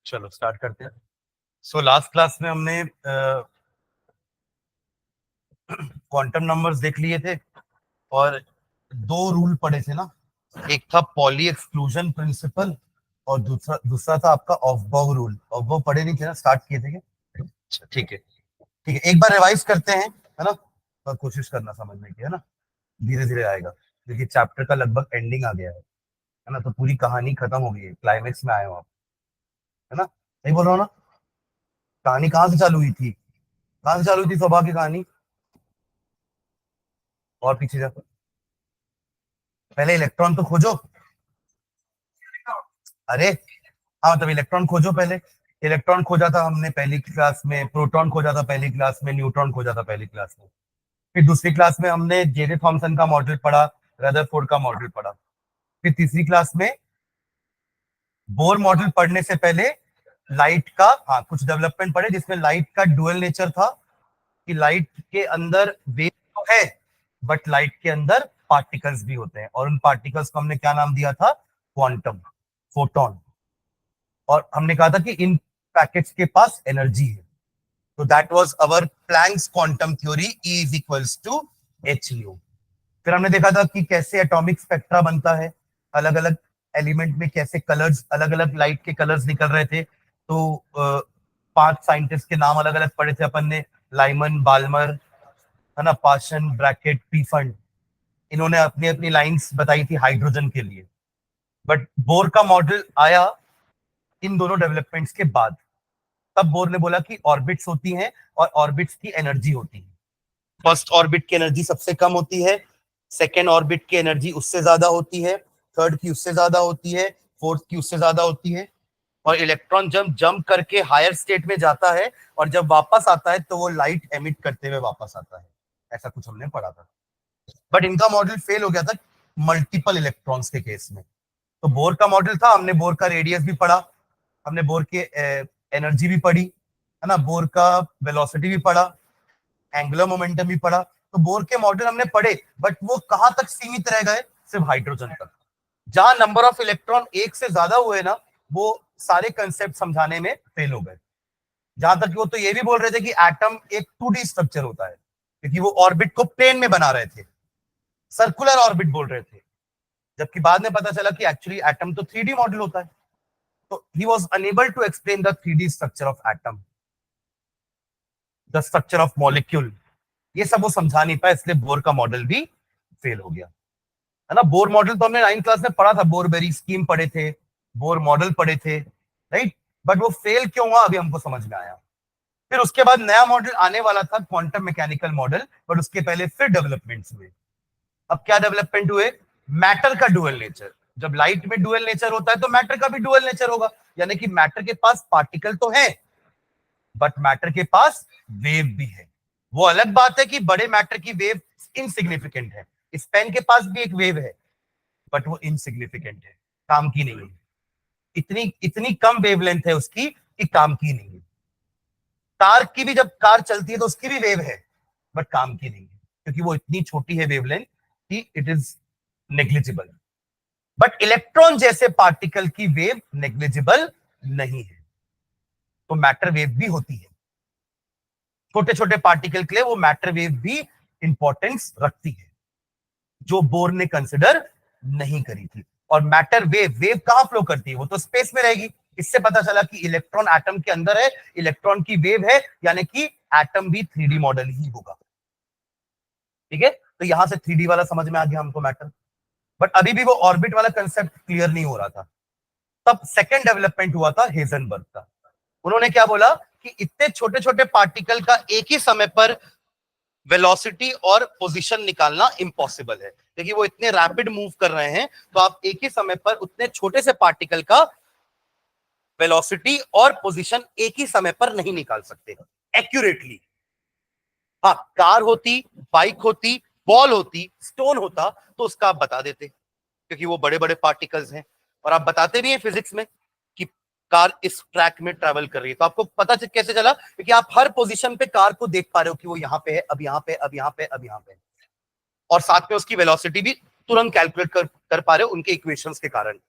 चलो स्टार्ट करते हैं। सो लास्ट क्लास में हमने क्वांटम नंबर्स देख लिए थे और दो रूल पढ़े थे ना। एक था पॉली एक्सक्लूजन प्रिंसिपल और दूसरा दूसरा था आपका ऑफबाउ रूल। ऑफबाउ पढ़े नहीं थे ना, स्टार्ट किए थे क्या? अच्छा, ठीक है ठीक है, एक बार रिवाइज करते हैं, है ना। और कोशिश करना समझने की, है ना। धीरे धीरे आएगा क्योंकि चैप्टर का लगभग एंडिंग आ गया है ना। तो पूरी कहानी खत्म हो गई है, क्लाइमेक्स में आए हो आप, है ना। सही बोल रहा हूँ ना। कहानी कहाँ से चालू हुई थी? कहाँ से चालू हुई थी स्वभाव की कहानी? और पीछे जा, पहले इलेक्ट्रॉन तो खोजो। अरे हाँ, मतलब इलेक्ट्रॉन खोजो पहले। इलेक्ट्रॉन खोजा था हमने पहली क्लास में, प्रोटॉन खोजा था पहली क्लास में, न्यूट्रॉन खोजा था पहली क्लास में। फिर दूसरी क्लास में हमने जेजे थॉमसन का मॉडल पढ़ा, रदरफोर्ड का मॉडल पढ़ा। फिर तीसरी क्लास में बोर मॉडल पढ़ने से पहले लाइट का, हाँ, कुछ डेवलपमेंट पढ़े जिसमें लाइट का डुअल नेचर था कि लाइट के अंदर वेव तो है बट लाइट के अंदर पार्टिकल्स भी होते हैं, और उन पार्टिकल्स को हमने क्या नाम दिया था? Quantum, photon. और हमने कहा था कि इन पैकेट्स के पास एनर्जी है। तो that was our Planck's quantum theory, E is equals to H nu. फिर हमने देखा था कि कैसे एटॉमिक स्पेक्ट्रा बनता है, अलग अलग एलिमेंट में कैसे कलर्स, अलग अलग लाइट के कलर्स निकल रहे थे। तो पांच साइंटिस्ट के नाम अलग अलग पढ़े थे अपन ने, लाइमन, बाल्मर, है ना, पाशन, ब्रैकेट, पीफंड। इन्होंने अपनी अपनी लाइंस बताई थी हाइड्रोजन के लिए। बट बोर का मॉडल आया इन दोनों डेवलपमेंट्स के बाद। तब बोर ने बोला कि ऑर्बिट्स होती हैं और ऑर्बिट्स की एनर्जी होती है। फर्स्ट ऑर्बिट की एनर्जी सबसे कम होती है, सेकेंड ऑर्बिट की एनर्जी उससे ज्यादा होती है, थर्ड की उससे ज्यादा होती है, फोर्थ की उससे ज्यादा होती है। और इलेक्ट्रॉन जब जंप करके हायर स्टेट में जाता है और जब वापस आता है तो वो लाइट एमिट करते हुए वापस आता है। ऐसा कुछ हमने पढ़ा था। बट इनका मॉडल फेल हो गया था मल्टीपल इलेक्ट्रॉन्स के केस में। तो बोर का मॉडल था, हमने बोर का रेडियस भी पढ़ा, हमने बोर के एनर्जी भी पढ़ी, है ना, बोर का वेलोसिटी भी पढ़ा, एंगुलर मोमेंटम भी पढ़ा। तो बोर के मॉडल हमने पढ़े, बट वो कहां तक सीमित रह गए? सिर्फ हाइड्रोजन तक। जहां नंबर ऑफ इलेक्ट्रॉन एक से ज्यादा हुए ना, वो सारे कंसेप्ट समझाने में फेल हो गए। जहां तक वो तो ये भी बोल रहे थे कि एटम एक 2D स्ट्रक्चर होता है, क्योंकि वो ऑर्बिट को प्लेन में बना रहे थे, सर्कुलर ऑर्बिट बोल रहे थे। जबकि बाद में पता चला कि एक्चुअली एटम तो 3D मॉडल होता है। तो he was able to explain the 3D structure of atom, the structure of molecule. ये सब वो समझा नहीं पाया, इसलिए बोर का मॉडल भी फेल हो गया, है ना। बोर मॉडल तो हमने 9th क्लास में पढ़ा था, बोरबेरी स्कीम पढ़े थे, बोर मॉडल पढ़े थे, राइट। बट वो फेल क्यों हुआ अभी हमको समझ में आया। फिर उसके बाद नया मॉडल आने वाला था, क्वांटम मैकेनिकल मॉडल, बट उसके पहले फिर डेवलपमेंट्स हुए। अब क्या डेवलपमेंट हुए? मैटर का डुअल नेचर। जब लाइट में डुअल नेचर होता है तो मैटर का भी डुअल नेचर होगा, यानी कि मैटर के पास पार्टिकल तो है बट मैटर के पास वेव भी है। वो अलग बात है कि बड़े मैटर की वेव इनसिग्निफिकेंट है, इस पेन के पास भी एक वेव है बट वो इनसिग्निफिकेंट है, काम की नहीं है। इतनी इतनी कम वेवलेंथ है उसकी कि काम की नहीं है। कार की भी जब कार चलती है तो उसकी भी वेव है बट काम की नहीं है, क्योंकि वो इतनी छोटी है वेवलेंथ कि it is negligible. But electron जैसे पार्टिकल की वेव नेग्लिजिबल नहीं है, तो मैटर वेव भी होती है। छोटे छोटे पार्टिकल के लिए वो मैटर वेव भी इंपॉर्टेंस रखती है, जो बोर ने कंसिडर नहीं करी थी। और मैटर वेव, वेव कहां फ्लो करती है? वो तो स्पेस में रहेगी। इससे पता चला कि इलेक्ट्रॉन एटम के अंदर है, इलेक्ट्रॉन की वेव है, यानी कि एटम भी 3D मॉडल ही होगा। ठीक है, तो यहां से 3D वाला समझ में आ गया हमको मैटर। बट अभी भी वो ऑर्बिट वाला कंसेप्ट क्लियर नहीं हो रहा था। तब सेकेंड डेवलपमेंट हुआ था हेजनबर्ग का। उन्होंने क्या बोला कि इतने छोटे छोटे पार्टिकल का एक ही समय पर वेलोसिटी और पोजीशन निकालना इम्पॉसिबल है, क्योंकि वो इतने रैपिड मूव कर रहे हैं। तो आप एक ही समय पर उतने छोटे से पार्टिकल का वेलोसिटी और पोजीशन एक ही समय पर नहीं निकाल सकते एक्यूरेटली। हाँ, कार होती, बाइक होती, बॉल होती, स्टोन होता तो उसका आप बता देते, क्योंकि वो बड़े बड़े पार्टिकल्स हैं। और आप बताते भी हैं फिजिक्स में कि कार इस ट्रैक में ट्रैवल कर रही है, तो आपको पता कैसे चला? क्योंकि आप हर पोजीशन पे कार को देख पा रहे हो कि वो यहाँ पे है, अब यहाँ पे, अब यहाँ पे, अब यहाँ पे। और साथ में उसकी वेलोसिटी भी तुरंत कैलकुलेट कर पा रहे हो उनके इक्वेशंस के कारण।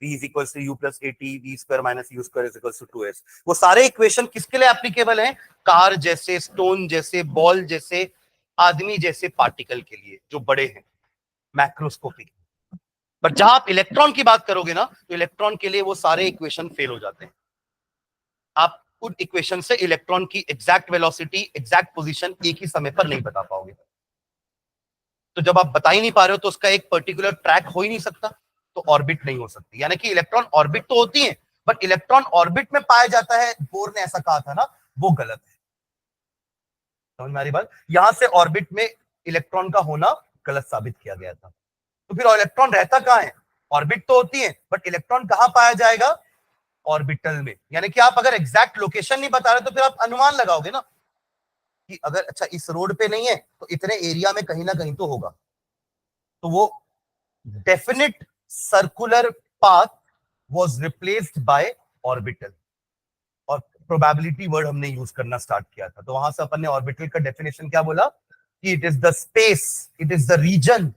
v is equals to u plus at, v square minus u square is equals to 2s। वो सारे इक्वेशन किसके लिए एप्लीकेबल हैं? कार जैसे, स्टोन जैसे, बॉल जैसे, आदमी जैसे पार्टिकल के लिए जो बड़े हैं, मैक्रोस्कोपिक। पर जहां आप इलेक्ट्रॉन की बात करोगे ना, तो इलेक्ट्रॉन के लिए वो सारे इक्वेशन फेल हो जाते हैं। आप उन इक्वेशन से इलेक्ट्रॉन की एग्जैक्ट वेलोसिटी, एग्जैक्ट पोजीशन एक ही समय पर नहीं बता पाओगे। तो जब आप बता ही नहीं पा रहे हो तो उसका एक पर्टिकुलर ट्रैक हो ही नहीं सकता, तो ऑर्बिट नहीं हो सकती। यानी कि इलेक्ट्रॉन ऑर्बिट तो होती है, बट इलेक्ट्रॉन ऑर्बिट में पाया जाता है, बोर ने ऐसा कहा था ना, वो गलत है। समझ में आ रही बात? यहां से ऑर्बिट में इलेक्ट्रॉन का होना गलत साबित किया गया था। तो फिर इलेक्ट्रॉन रहता कहां है? ऑर्बिट तो होती है, बट इलेक्ट्रॉन कहां पाया जाएगा? ऑर्बिटल में। यानी कि आप अगर एग्जैक्ट लोकेशन नहीं बता रहे तो फिर आप अनुमान लगाओगे ना कि अगर अच्छा इस रोड पे नहीं है तो इतने एरिया में कहीं ना कहीं तो होगा। तो वो definite circular path was replaced by orbital, और प्रोबेबिलिटी वर्ड हमने यूज करना स्टार्ट किया था। तो वहां से अपन ने ऑर्बिटल का डेफिनेशन क्या बोला कि it is the space, it is the region,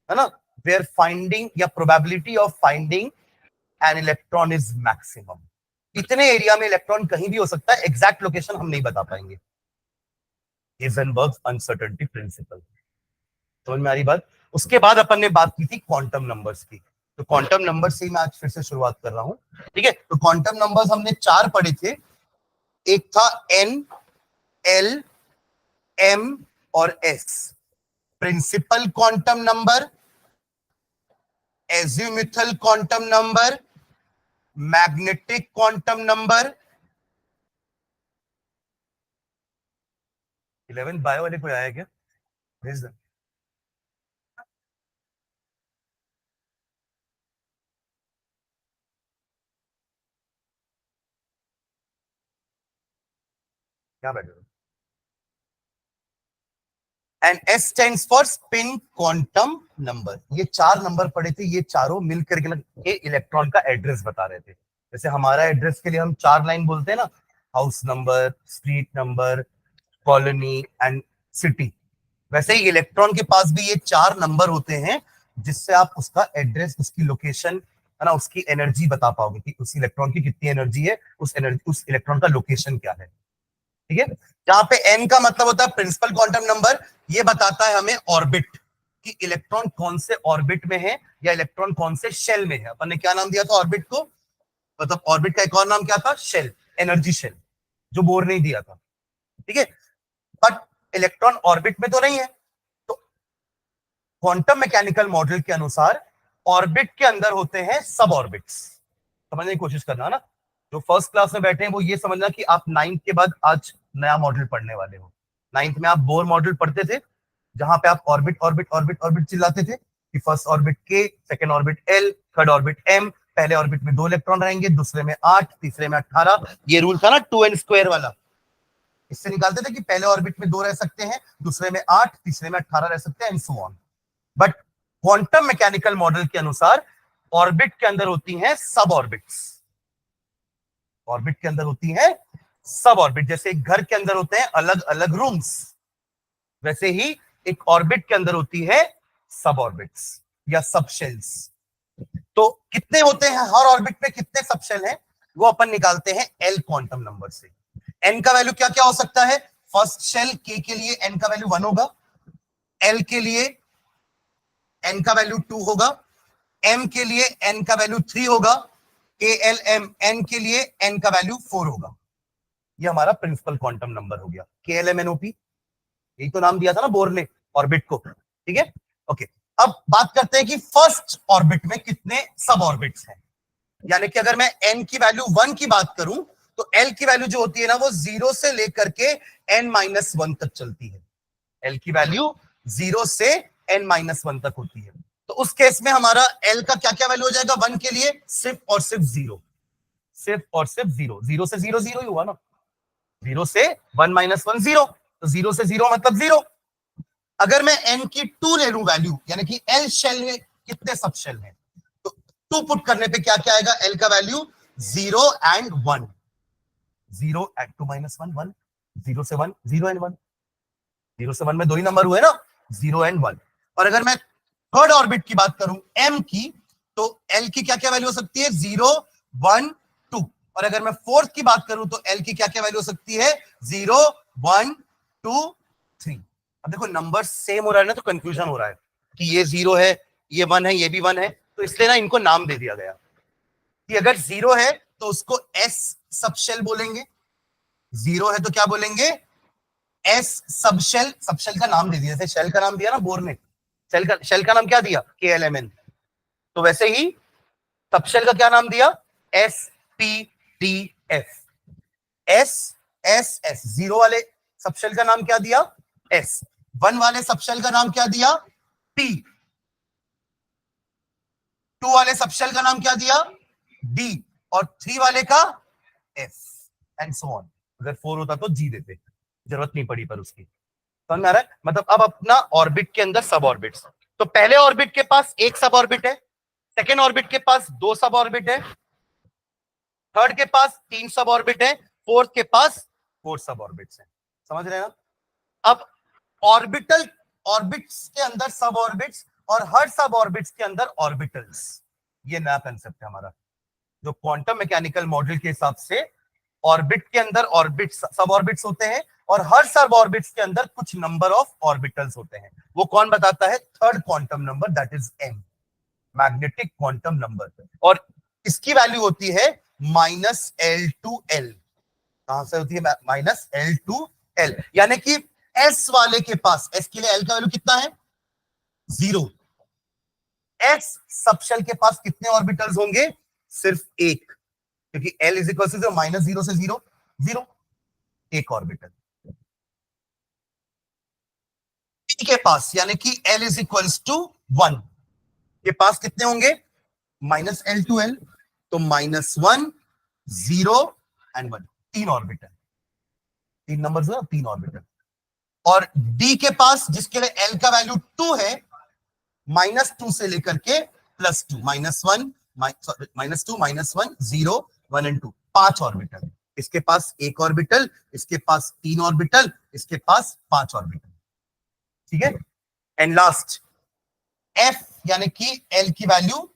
है ना, वेयर फाइंडिंग या probability of finding an electron is maximum. इतने एरिया में इलेक्ट्रॉन कहीं भी हो सकता है, एग्जैक्ट लोकेशन हम नहीं बता पाएंगे। हाइजेनबर्ग्स अनसर्टेनिटी प्रिंसिपल। समझ में आ रही बात? उसके बाद अपन ने बात की थी क्वांटम नंबर्स की। तो क्वांटम नंबर से ही मैं आज फिर से शुरुआत कर रहा हूं, ठीक है। तो क्वांटम नंबर्स हमने 4 पढ़े थे। एक था एन, एल, एम और S. Principal quantum number, azimuthal quantum number, magnetic quantum number. 11 bio वाले कोई आया क्या? भेज दे। क्या बैठे हो? And S stands for spin quantum number. ये 4 नंबर पड़े थे, ये चारों मिलकर के इलेक्ट्रॉन का एड्रेस बता रहे थे। जैसे हमारा एड्रेस के लिए हम 4 लाइन बोलते हैं ना, house number, street number, colony and city. वैसे ही इलेक्ट्रॉन के पास भी ये 4 नंबर होते हैं, जिससे आप उसका एड्रेस, उसकी लोकेशन, है ना, उसकी एनर्जी बता पाओगे कि उस इलेक्ट्रॉन की कितनी एनर्जी है, उस एनर्जी, उस इलेक्ट्रॉन का लोकेशन क्या है। ठीक है। जहां पे एन का मतलब होता है प्रिंसिपल क्वांटम नंबर, ये बताता है हमें ऑर्बिट, कि इलेक्ट्रॉन कौन से ऑर्बिट में है या इलेक्ट्रॉन कौन से शेल में है। अपन ने क्या नाम दिया था ऑर्बिट को? मतलब ऑर्बिट का एक और नाम क्या था? शेल, एनर्जी शेल, जो बोर नहीं दिया था। ठीक है। बट इलेक्ट्रॉन ऑर्बिट में तो नहीं है, तो क्वांटम मैकेनिकल मॉडल के अनुसार ऑर्बिट के अंदर होते हैं सब ऑर्बिट्स। समझने की कोशिश करना ना, जो फर्स्ट क्लास में बैठे हैं वो ये समझना कि आप 9th के बाद आज नया मॉडल पढ़ने वाले हो। 9th में आप बोर मॉडल पढ़ते थे, जहां पे आप ऑर्बिट ऑर्बिट ऑर्बिट ऑर्बिट चिल्लाते थे कि first orbit K, second orbit L, third orbit M. पहले ऑर्बिट में 2 इलेक्ट्रॉन रहेंगे, दूसरे में 8, तीसरे में 18। ये रूल था ना 2n² वाला। इससे निकालते थे कि पहले ऑर्बिट में 2 रह सकते हैं, दूसरे में 8, तीसरे में 18 रह सकते हैं, and so on. But quantum mechanical model के अनुसार ऑर्बिट के अंदर होती हैं सब ऑर्बिट्स। ऑर्बिट के अंदर होती हैं सब ऑर्बिट। जैसे एक घर के अंदर होते हैं अलग अलग रूम्स, वैसे ही एक ऑर्बिट के अंदर होती है सब ऑर्बिट्स या सब शेल्स। तो कितने होते हैं हर ऑर्बिट में, कितने सब शेल हैं, वो अपन निकालते हैं एल क्वांटम नंबर से। एन का वैल्यू क्या क्या हो सकता है? फर्स्ट शेल के के लिए एन का वैल्यू 1 होगा, एल के लिए एन का वैल्यू 2 होगा, एम के लिए एन का वैल्यू 3 होगा, के एल एम एन के लिए एन का वैल्यू 4 होगा। ये हमारा प्रिंसिपल क्वांटम नंबर हो गया, K L M N O P. यही तो नाम दिया था ना बोर ने ऑर्बिट को। ठीक है, ओके। अब बात करते हैं कि फर्स्ट ऑर्बिट में कितने सब ऑर्बिट्स हैं। यानी कि अगर मैं एन की वैल्यू 1 की बात करूं, तो एल की वैल्यू जो होती है ना, वो 0 से लेकर के n-1 तक चलती है। एल की वैल्यू 0 से n-1 तक होती है। तो उस केस में हमारा एल का क्या क्या वैल्यू हो जाएगा? 1 के लिए सिर्फ और सिर्फ 0, सिर्फ और सिर्फ 0। 0 से 0 0 ही हुआ ना, 0 से 1-1 0, तो 0 से 0 मतलब 0। अगर मैं n की 2 ले लूं वैल्यू, यानी कि एल शेल में कितने सब शेल हैं, तो 2 पुट करने पे क्या क्या आएगा? एल का वैल्यू 0 एंड 1, 0 एंड 2-1 1, 0 से 1 0 एंड 1, 0 से 1 में 2 ही नंबर हुए ना, 0 एंड 1। और अगर मैं थर्ड ऑर्बिट की बात करूं m की, तो एल की क्या क्या वैल्यू हो सकती है, 0 1 2। और अगर मैं फोर्थ की बात करूं तो एल की क्या क्या वैल्यू हो सकती है, 0 1 2 3। अब देखो नंबर सेम हो रहा है ना, तो कंफ्यूजन हो रहा है कि ये 0 है, ये 1 है, ये भी 1 है, तो इसलिए ना इनको नाम दे दिया गया कि अगर 0 है तो उसको एस सबशेल बोलेंगे, 0 है तो क्या बोलेंगे, एस सबशेल। सबशेल का नाम दे दिया, जैसे शेल का नाम दिया ना बोर ने, शेल का नाम क्या दिया, KLMN। तो वैसे ही सबशेल का क्या नाम दिया, SPDF। एस एस एस, 0 वाले सबशेल का नाम क्या दिया, एस। 1 वाले सबशेल का नाम क्या दिया, P। 2 वाले सबशेल का नाम क्या दिया, D। और 3 वाले का F, एंड सो ऑन। अगर 4 होता तो G देते, जरूरत नहीं पड़ी पर उसकी। समझ में आ रहा है, मतलब अब अपना ऑर्बिट के अंदर सब ऑर्बिट्स। तो पहले ऑर्बिट के पास एक सब ऑर्बिट है, सेकेंड ऑर्बिट के पास 2 सब ऑर्बिट है, थर्ड के पास 3 सब ऑर्बिट है, फोर्थ के पास 4 सब ऑर्बिट्स है। समझ रहे हैं ना। अब ऑर्बिटल, ऑर्बिट्स के अंदर सब ऑर्बिट्स और हर सब ऑर्बिट्स के अंदर ऑर्बिटल्स, ये नया कंसेप्ट है हमारा, जो क्वांटम मैकेनिकल मॉडल के हिसाब से ऑर्बिट के अंदर ऑर्बिट्स, सब ऑर्बिट्स होते हैं और हर सब ऑर्बिट्स के अंदर कुछ नंबर ऑफ ऑर्बिटल्स होते हैं। वो कौन बताता है, third quantum number, that is m, magnetic quantum number. और इसकी वैल्यू होती है -L2L। कहां से होती है, -L2L, यानी कि S वाले के पास, S के लिए L का वैल्यू कितना है, 0। S सबशेल के पास कितने ऑर्बिटल्स होंगे, सिर्फ एक, क्योंकि L इज इक्वल टू -0 से 0 0, एक ऑर्बिटल। P के पास यानी कि L इज इक्वल्स टू 1 के पास कितने होंगे, -L2L, तो -1 0 एंड 1, 3 ऑर्बिटल, 3 नंबर्स है, 3 ऑर्बिटल। और D के पास जिसके लिए L का वैल्यू 2 है, -2 से लेकर के +2, -1 -2 -1 0 1 एंड 2, 5 ऑर्बिटल। इसके पास एक ऑर्बिटल, इसके पास 3 ऑर्बिटल, इसके पास 5 ऑर्बिटल। ठीक है। एंड लास्ट F यानी कि L की वैल्यू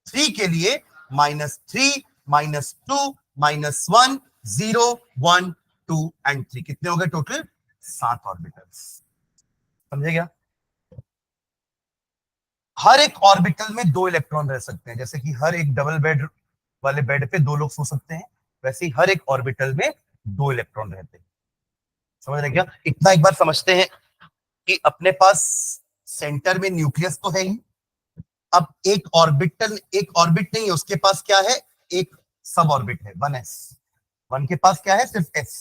3 के लिए -3 -2 -1 0 1 2 एंड 3, कितने हो गए टोटल, 7 ऑर्बिटल्स। समझे क्या। हर एक ऑर्बिटल में 2 इलेक्ट्रॉन रह सकते हैं, जैसे कि हर एक डबल बेड वाले बेड पे 2 लोग सो सकते हैं, वैसे ही हर एक ऑर्बिटल में 2 इलेक्ट्रॉन रहते हैं। समझ रहे क्या। इतना एक बार समझते हैं कि अपने पास सेंटर में न्यूक्लियस तो है ही। अब एक ऑर्बिटल, एक ऑर्बिट नहीं है, उसके पास क्या है, एक सब ऑर्बिट है, 1s। 1 के पास क्या है, सिर्फ s।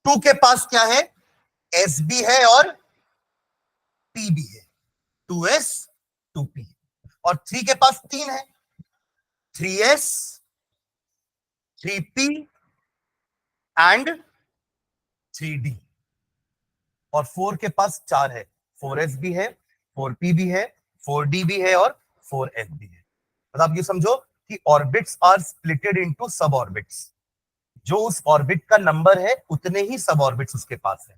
2 के पास क्या है, s भी है और p भी है, 2s 2p। और 3 के पास 3 है, 3s 3p एंड 3d। और 4 के पास 4 है, 4s भी है, 4p भी है, 4d भी है और 4f भी है। मतलब आप ये समझो कि orbits are splitted into sub orbits, जो उस ऑर्बिट का नंबर है उतने ही सब ऑर्बिट्स उसके पास है।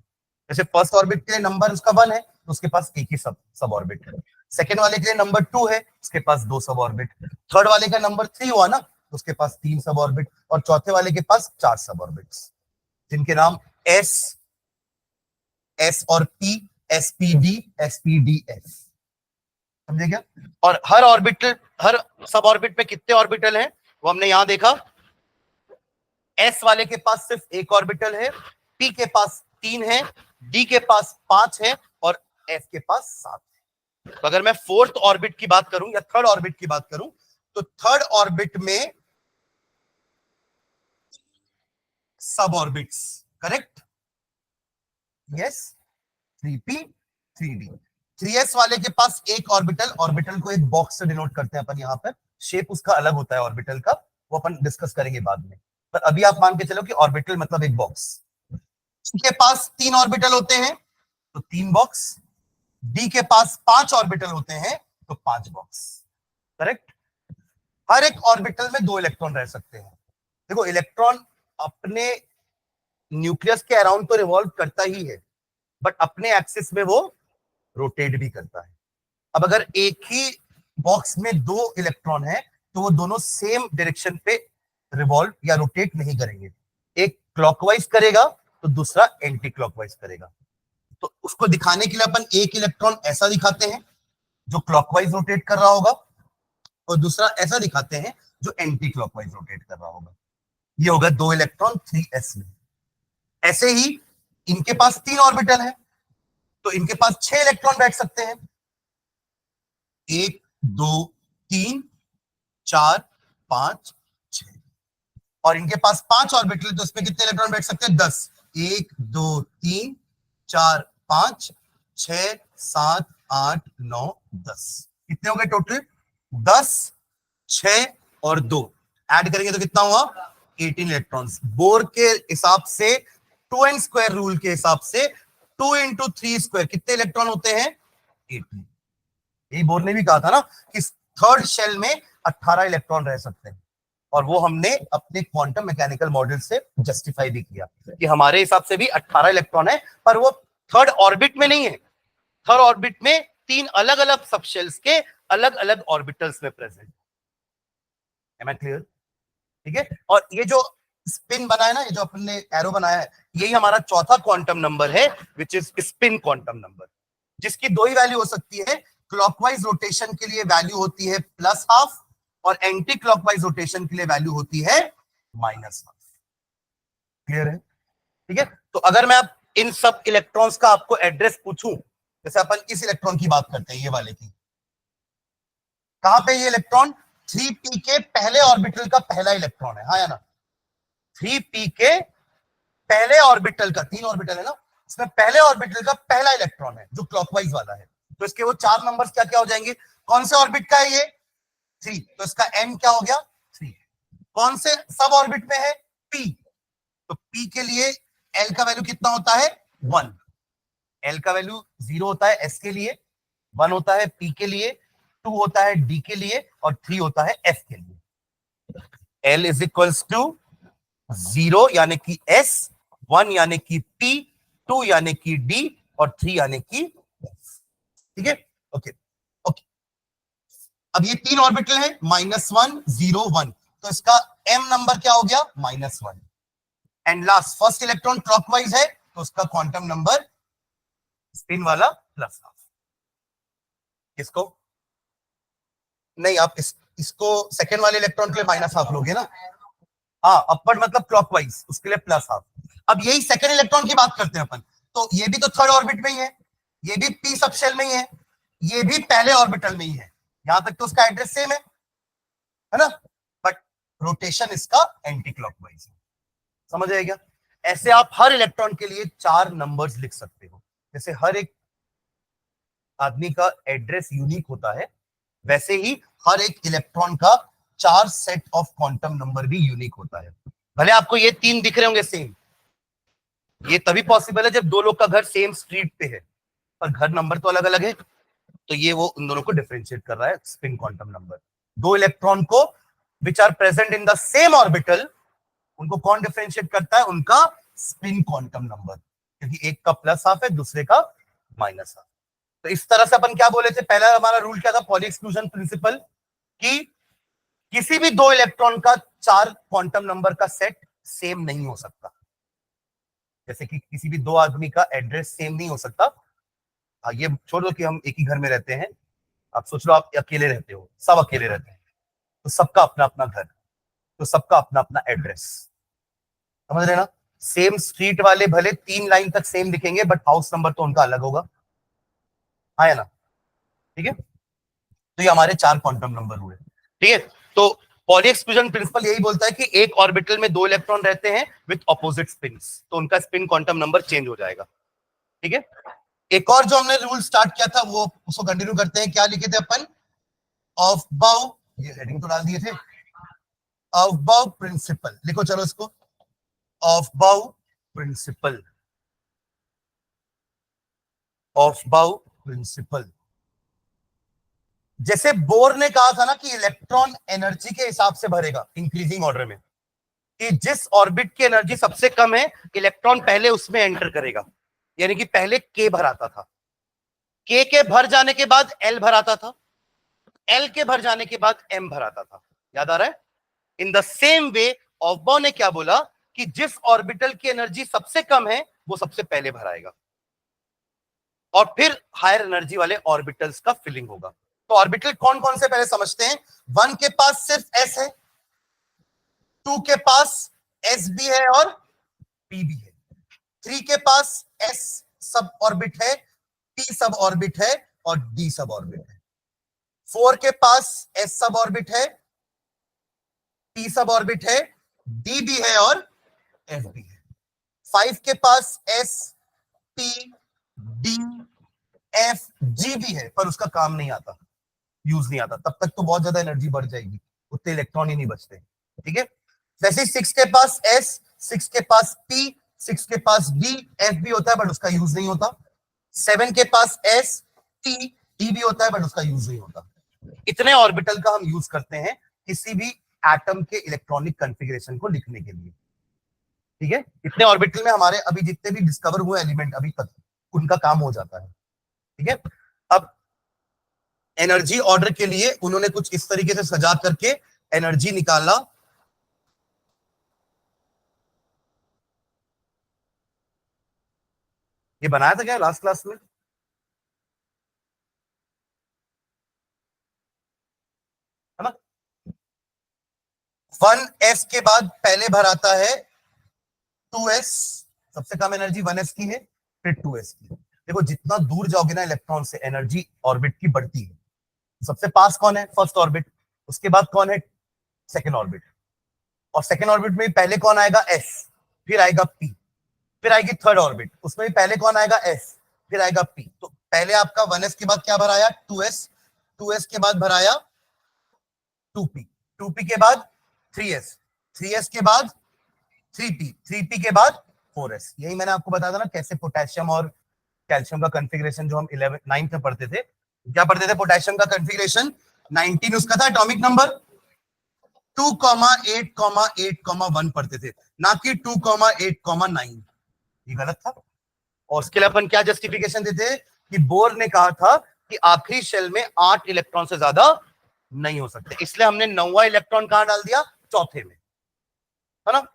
जैसे फर्स्ट ऑर्बिट के लिए नंबर उसका 1 है, तो उसके पास एक ही सब ऑर्बिट है। सेकेंड वाले के लिए नंबर 2 है, उसके पास 2 सब ऑर्बिट। थर्ड वाले का नंबर 3 हुआ ना, तो उसके पास 3 सब ऑर्बिट। और चौथे वाले के पास 4 सब ऑर्बिट्स, जिनके नाम एस, एस और पी, एसपीडी, एसपीडीएफ। समझे क्या। और हर ऑर्बिटल, हर सब ऑर्बिट में कितने ऑर्बिटल हैं, वो हमने यहां देखा। एस वाले के पास सिर्फ एक ऑर्बिटल है, पी के पास 3 है, डी के पास 5 है और एफ के पास 7 है। तो अगर मैं फोर्थ ऑर्बिट की बात करूं या थर्ड ऑर्बिट की बात करूं, तो थर्ड ऑर्बिट में सब orbits, correct, yes, 3p 3d। 3s वाले के पास एक ऑर्बिटल, ऑर्बिटल को एक बॉक्स से डिनोट करते हैं अपन, यहां पर शेप उसका अलग होता है ऑर्बिटल का, वो अपन डिस्कस करेंगे बाद में। पर अभी आप मान के चलो कि ऑर्बिटल मतलब एक बॉक्स। के पास 3 ऑर्बिटल होते हैं तो 3 बॉक्स, डी के पास 5 ऑर्बिटल होते हैं तो 5 बॉक्स, करेक्ट। हर एक ऑर्बिटल में 2 इलेक्ट्रॉन रह सकते हैं। देखो इलेक्ट्रॉन अपने न्यूक्लियस के अराउंड तो रिवॉल्व करता ही है, बट अपने एक्सिस में वो रोटेट भी करता है। अब अगर एक ही बॉक्स में दो इलेक्ट्रॉन है तो वो दोनों सेम डायरेक्शन पे रिवॉल्व या रोटेट नहीं करेंगे, एक क्लॉकवाइज करेगा तो दूसरा एंटी क्लॉकवाइज करेगा। तो उसको दिखाने के लिए अपन एक इलेक्ट्रॉन ऐसा दिखाते हैं जो क्लॉकवाइज रोटेट कर रहा होगा और दूसरा ऐसा दिखाते हैं जो एंटी क्लॉकवाइज रोटेट कर रहा होगा। ये होगा 2 इलेक्ट्रॉन 3s में। ऐसे ही इनके पास 3 ऑर्बिटल है तो इनके पास 6 इलेक्ट्रॉन बैठ सकते हैं, 1 2 3 4 5 6। और इनके पास 5 ऑर्बिटल तो इसमें कितने इलेक्ट्रॉन बैठ सकते हैं? 10। 1 2 3 4 5 6 7 8 9 10। कितने हो गए टोटल? 10, 6 और 2 ऐड करेंगे तो कितना हुआ? 18 इलेक्ट्रॉन्स। बोर के हिसाब से 2n स्क्वायर रूल के हिसाब से 2 इंटू 3 स्क्वायर कितने इलेक्ट्रॉन होते हैं? 18। यही बोर ने भी कहा था ना कि थर्ड शेल में 18 इलेक्ट्रॉन रह सकते हैं और वो हमने अपने क्वांटम मैकेनिकल मॉडल से जस्टिफाई भी किया कि हमारे हिसाब से भी 18 इलेक्ट्रॉन है, पर वो थर्ड ऑर्बिट में नहीं है। थर्ड ऑर्बिट में 3 अलग अलग सबशेल्स के अलग अलग ऑर्बिटल्स में प्रेजेंट। M I clear? ठीक है। और ये जो स्पिन बना है ना, ये जो अपन ने एरो बनाया है, यही हमारा चौथा क्वांटम नंबर है which is spin quantum number, जिसकी दो ही वैल्यू हो सकती है। क्लॉकवाइज रोटेशन के लिए वैल्यू होती है +½ और एंटी क्लॉकवाइज रोटेशन के लिए वैल्यू होती है -½ क्लियर है? ठीक है। तो अगर मैं अब इन सब इलेक्ट्रॉन्स का आपको एड्रेस पूछूं, जैसे अपन इस इलेक्ट्रॉन की बात करते हैं, ये वाले की, कहां पे ये इलेक्ट्रॉन? 3p के पहले ऑर्बिटल का पहला इलेक्ट्रॉन है, हाँ या ना? 3p के पहले ऑर्बिटल का, 3 ऑर्बिटल है ना, इसमें पहले ऑर्बिटल का पहला इलेक्ट्रॉन है जो क्लॉकवाइज वाला है। तो इसके वो 4 नंबर्स क्या क्या हो जाएंगे? कौन से ऑर्बिट का है ये? 3, तो इसका m क्या हो गया? 3। कौन से सब ऑर्बिट में है? p, तो p के लिए l का वैल्यू कितना होता है? 1। l का वैल्यू 0 होता है s के लिए, 1 होता है p के लिए, 2 होता है d के लिए और 3 होता है f के लिए। l इज इक्वल्स टू 0 यानी कि s, 1 यानी कि p, 2 यानी कि d और 3 यानी कि f। ठीक है, ओके ओके। अब ये 3 ऑर्बिटल है, -1 0 1, तो इसका m नंबर क्या हो गया? -1। And last first electron clockwise है तो उसका क्वांटम नंबर स्पिन वाला +½ इसको नहीं, आप इसको सेकेंड वाले इलेक्ट्रॉन के लिए -½ लोगे ना? हाँ, अपवर्ड मतलब क्लॉकवाइज, उसके लिए +½ अब यही सेकेंड इलेक्ट्रॉन की बात करते हैं अपन, तो ये भी तो थर्ड ऑर्बिट में ही है, ये भी p सबशेल में ही है, ये भी पहले ऑर्बिटल में ही है, यहां तक तो उसका एड्रेस सेम है ना? बट रोटेशन इसका एंटी क्लॉकवाइज है। समझ आएगा? ऐसे आप हर इलेक्ट्रॉन के लिए 4 नंबर्स लिख सकते हो। जैसे हर एक आदमी का एड्रेस यूनिक होता है, वैसे ही हर एक इलेक्ट्रॉन का 4 सेट ऑफ क्वांटम नंबर भी यूनिक होता है। भले आपको ये 3 दिख रहे होंगे सेम, ये तभी पॉसिबल है जब 2 लोग का घर सेम स्ट्रीट पे है पर घर नंबर तो अलग अलग है, तो ये वो उन दोनों को डिफरेंशिएट कर रहा है स्पिन क्वांटम नंबर। 2 इलेक्ट्रॉन को which are present in the same orbital, उनको कौन डिफरेंशिएट करता है? उनका स्पिन क्वांटम नंबर, क्योंकि एक का +½ है, दूसरे का -½ तो इस तरह से अपन क्या बोले थे? पहला हमारा रूल क्या था? पॉली एक्सक्लूजन प्रिंसिपल, कि किसी भी 2 इलेक्ट्रॉन का 4 क्वांटम नंबर का सेट सेम नहीं हो सकता। जैसे कि किसी भी 2 आदमी का एड्रेस सेम नहीं हो सकता। ये छोड़ दो कि हम एक ही घर में रहते हैं, आप सोच लो आप अकेले रहते हो, सब अकेले रहते हैं, तो सबका अपना अपना घर, तो सबका अपना अपना एड्रेस, समझ रहे ना? सेम स्ट्रीट वाले भले 3 लाइन तक सेम दिखेंगे बट हाउस नंबर तो उनका अलग होगा, हाँ या ना? ठीक है, तो ये हमारे 4 क्वांटम नंबर हुए। ठीक है, तो पॉली एक्सक्लूजन प्रिंसिपल यही बोलता है कि एक ऑर्बिटल में 2 इलेक्ट्रॉन रहते हैं विथ ऑपोजिट स्पिन्स, तो उनका स्पिन क्वांटम नंबर चेंज हो जाएगा। ठीक है, एक और जो हमने रूल स्टार्ट किया था वो उसको कंटिन्यू करते हैं। क्या लिखे थे अपन? ऑफ बाउ, ये हेडिंग तो डाल दिए थे, ऑफ बाउ प्रिंसिपल लिखो, चलो इसको, ऑफ बाउ प्रिंसिपल, ऑफ बाउ प्रिंसिपल। जैसे बोर ने कहा था ना कि इलेक्ट्रॉन एनर्जी के हिसाब से भरेगा इंक्रीजिंग ऑर्डर में, कि जिस ऑर्बिट की एनर्जी सबसे कम है इलेक्ट्रॉन पहले उसमें एंटर करेगा, यानी कि पहले k भर आता था, k के भर जाने के बाद l भर आता था, L के भर जाने के बाद M भर आता था, याद आ रहा है? इन द सेम वे ऑफबाउ ने क्या बोला कि जिस ऑर्बिटल की एनर्जी सबसे कम है वो सबसे पहले भराएगा और फिर हायर एनर्जी वाले ऑर्बिटल्स का फिलिंग होगा। तो ऑर्बिटल कौन कौन से पहले समझते हैं। 1 के पास सिर्फ S है, 2 के पास S भी है और P भी है, 3 के पास S सब ऑर्बिट है, P सब ऑर्बिट है और D सब ऑर्बिट है, 4 के पास S सब ऑर्बिट है, P सब ऑर्बिट है, D भी है और F भी है, 5 के पास S P D F G भी है पर उसका काम नहीं आता, यूज नहीं आता, तब तक तो बहुत ज्यादा एनर्जी बढ़ जाएगी, उतने इलेक्ट्रॉन ही नहीं बचते। ठीक है, वैसे 6 के पास S, 6 के पास P, 6 के पास D, F भी होता है बट उसका यूज नहीं होता, 7 के पास S T D भी होता है बट उसका यूज नहीं होता। इतने ऑर्बिटल का हम यूज करते हैं किसी भी एटम के इलेक्ट्रॉनिक कॉन्फ़िगरेशन को लिखने के लिए। ठीक है, इतने ऑर्बिटल में हमारे अभी जितने भी डिस्कवर हुए एलिमेंट अभी तक उनका काम हो जाता है। ठीक है, अब एनर्जी ऑर्डर के लिए उन्होंने कुछ इस तरीके से सजा करके एनर्जी निकाला। ये बनाया था क्या लास्ट क्लास में, है ना? 1s के बाद पहले भर आता है 2s, सबसे कम एनर्जी 1s की है, फिर 2s की। देखो जितना दूर जाओगे ना इलेक्ट्रॉन से एनर्जी ऑर्बिट की बढ़ती है। सबसे पास कौन है, फर्स्ट ऑर्बिट, उसके बाद कौन है, सेकेंड ऑर्बिट, और सेकेंड ऑर्बिट में पहले कौन आएगा, s, फिर आएगा p, फिर आएगी थर्ड ऑर्बिट, उसमें भी पहले कौन आएगा, s, फिर आएगा p। तो पहले आपका 1s के बाद क्या भराया, 2s, 2s के बाद भराया 2p, 2p के बाद 3s, 3s के बाद 3p, 3p के बाद 4s। यही मैंने आपको बताया था ना कैसे पोटेशियम और कैल्शियम का कॉन्फ़िगरेशन जो हम 11 9th में पढ़ते थे, क्या पढ़ते थे, पोटेशियम का कॉन्फ़िगरेशन 19 उसका था एटॉमिक नंबर, 2,8,8,1 पढ़ते थे, ना कि 2,8,9। ये गलत था। और उसके लिए अपन क्या जस्टिफिकेशन देते कि बोर ने कहा था कि आखिरी शेल में 8 इलेक्ट्रॉन से ज्यादा नहीं हो सकते, इसलिए हमने 9वां इलेक्ट्रॉन कहां डाल दिया, चौथे में, है ना?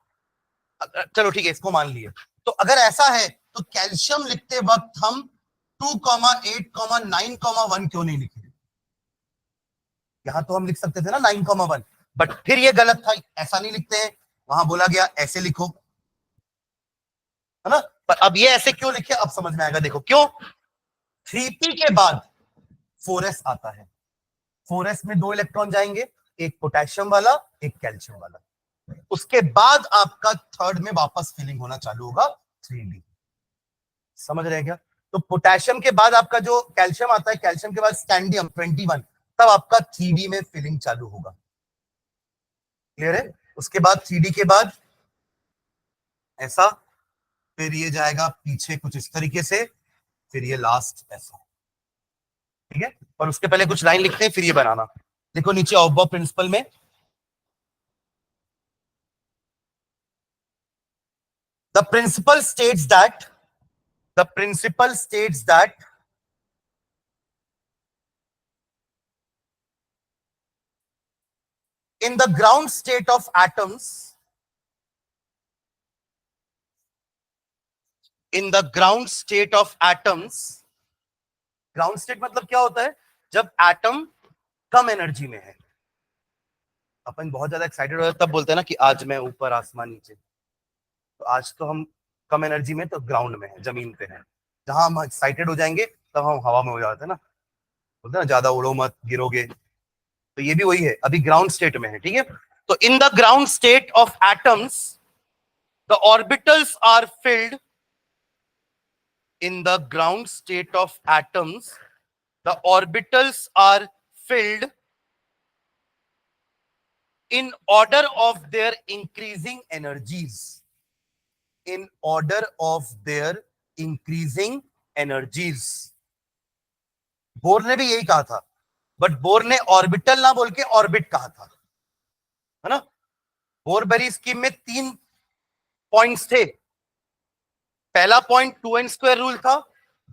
चलो ठीक है, इसको मान लिए। तो अगर ऐसा है तो कैल्शियम लिखते वक्त हम 2,8,9,1 क्यों नहीं लिखे? यहां तो हम लिख सकते थे ना 9,1, बट फिर ये गलत था, ऐसा नहीं लिखते हैं, वहां बोला गया ऐसे लिखो, है ना? पर अब ये ऐसे क्यों लिखे, अब समझ में आएगा, देखो क्यों। 3p के बाद 4s आता है, 4s में 2 इलेक्ट्रॉन जाएंगे, एक पोटेशियम वाला एक कैल्शियम वाला, उसके बाद आपका थर्ड में वापस फिलिंग होना चालू होगा 3d। समझ रहे क्या? तो पोटेशियम के बाद आपका जो कैल्शियम आता है, कैल्शियम के बाद स्कैंडियम 21, तब आपका 3d में फिलिंग चालू होगा। क्लियर है? उसके बाद 3d के बाद ऐसा, फिर ये जाएगा पीछे कुछ इस तरीके से, फिर ये लास्ट ऐसा। ठीक है, और उसके पहले कुछ लाइन लिखते हैं फिर ये बनाना। देखो नीचे ऑफबाउ प्रिंसिपल में the principle states that in the ground state of atoms, ground state मतलब क्या होता है, जब एटम कम एनर्जी में है, अपन बहुत ज्यादा एक्साइटेड हो तब बोलते हैं ना कि आज मैं ऊपर आसमान नीचे, तो आज तो हम कम एनर्जी में तो ग्राउंड में है, जमीन पे है। जहां हम एक्साइटेड हो जाएंगे तब हम हवा में हो जाते हैं ना, बोलते हैं ना ज्यादा उड़ो मत गिरोगे, तो ये भी वही है, अभी ग्राउंड स्टेट में है। ठीक है, तो in the ground state of atoms the orbitals are filled, in the ground state of atoms the orbitals are filled in order of their increasing energies, in order of their increasing energies। Bore ने भी यही कहा था, but bore ने orbital ना बोल के orbit कहा था, है ना? बोरबेरी स्कीम में 3 पॉइंट्स थे। पहला पॉइंट 2n² रूल था,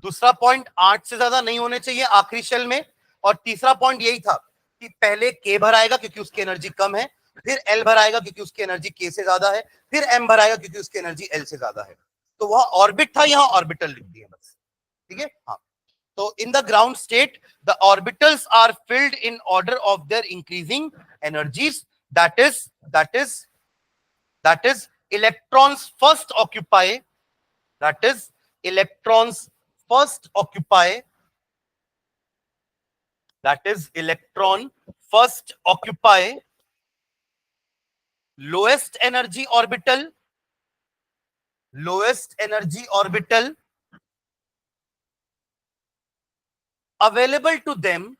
दूसरा पॉइंट 8 से ज्यादा नहीं होने चाहिए आखिरी शेल में, और तीसरा पॉइंट यही था कि पहले के भर आएगा क्योंकि उसकी एनर्जी कम है, फिर एल भर आएगा क्योंकि उसकी एनर्जी के से ज्यादा है, फिर एम भर आएगा क्योंकि उसकी एनर्जी एल से ज्यादा है। तो वह ऑर्बिट था, यहां ऑर्बिटल लिख दिया बस, ठीक है। हाँ, तो in the ground state the orbitals are filled in order of their increasing energies, that is that is that is electrons first occupy, that is electrons first occupy, that is electron first occupy lowest energy orbital, lowest energy orbital available to them,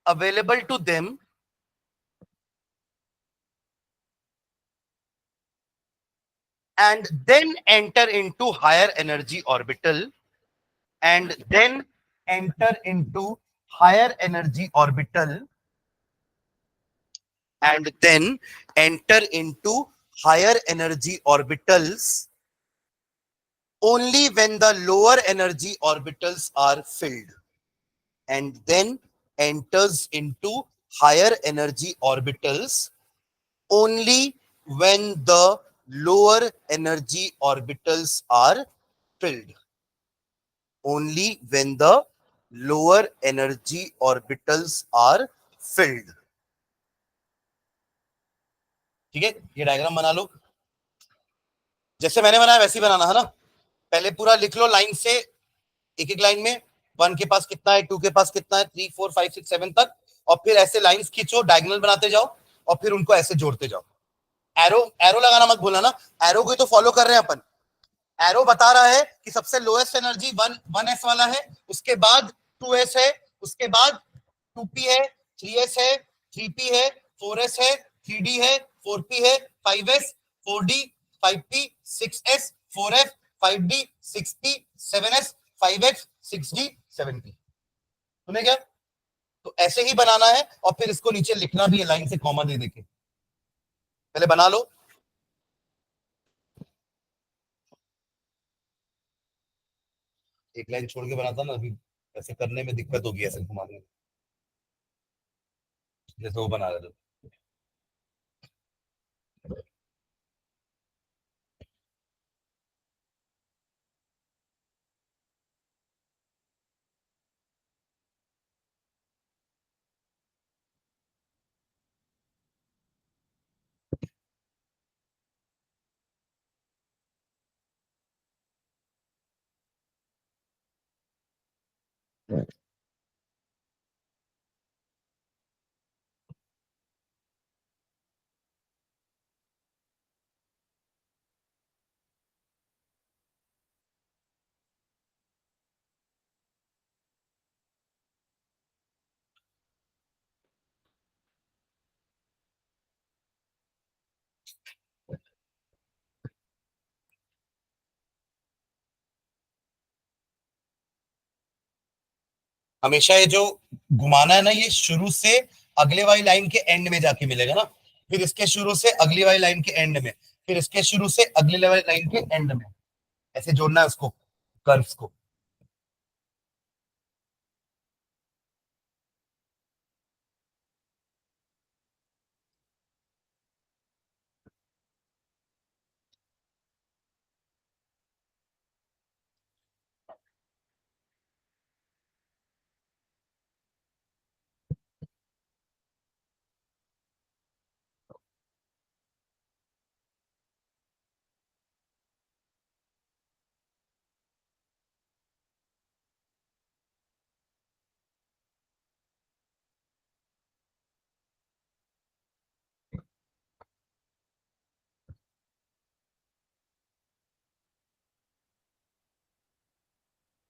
available to them, and then enter into higher energy orbital, and then enter into higher energy orbital, and then enter into higher energy orbitals only when the lower energy orbitals are filled, and then enters into higher energy orbitals only when the lower energy orbitals are filled, only when the lower energy orbitals are filled। ठीक है, ये diagram बना लो, जैसे मैंने बनाया वैसे ही बनाना है ना। पहले पूरा लिख लो लाइन से, एक एक लाइन में, 1 के पास कितना है, 2 के पास कितना है, 3 4 5 6 7 तक, और फिर ऐसे लाइंस खींचो, डायगोनल बनाते जाओ, और फिर उनको ऐसे जोड़ते जाओ। एरो एरो लगाना मत भूलना ना, एरो को तो फॉलो कर रहे हैं अपन। एरो बता रहा है कि सबसे लोएस्ट एनर्जी 1s वाला है, उसके बाद 2s है, उसके बाद 2p है, 3s है, 3p है, 4s है, 3d है, 4p है, 5s, 4d, 5p, 6s, 4f, 5d, 6p, 7s, 5x, 6d, 7p। सुने क्या? तो ऐसे ही बनाना है, और फिर इसको नीचे लिखना भी है लाइन से कॉमा दे देके। पहले बना लो। एक लाइन छोड़ के बनाता ना, अभी ऐसे करने में दिक्कत होगी, ऐसे घुमाने में, जैसे वो बना रहे थे। हमेशा ये जो घुमाना है ना, ये शुरू से अगले वाली लाइन के एंड में जाके मिलेगा ना, फिर इसके शुरू से अगली वाली लाइन के एंड में, फिर इसके शुरू से अगली वाली लाइन के एंड में, ऐसे जोड़ना है उसको, कर्व्स को।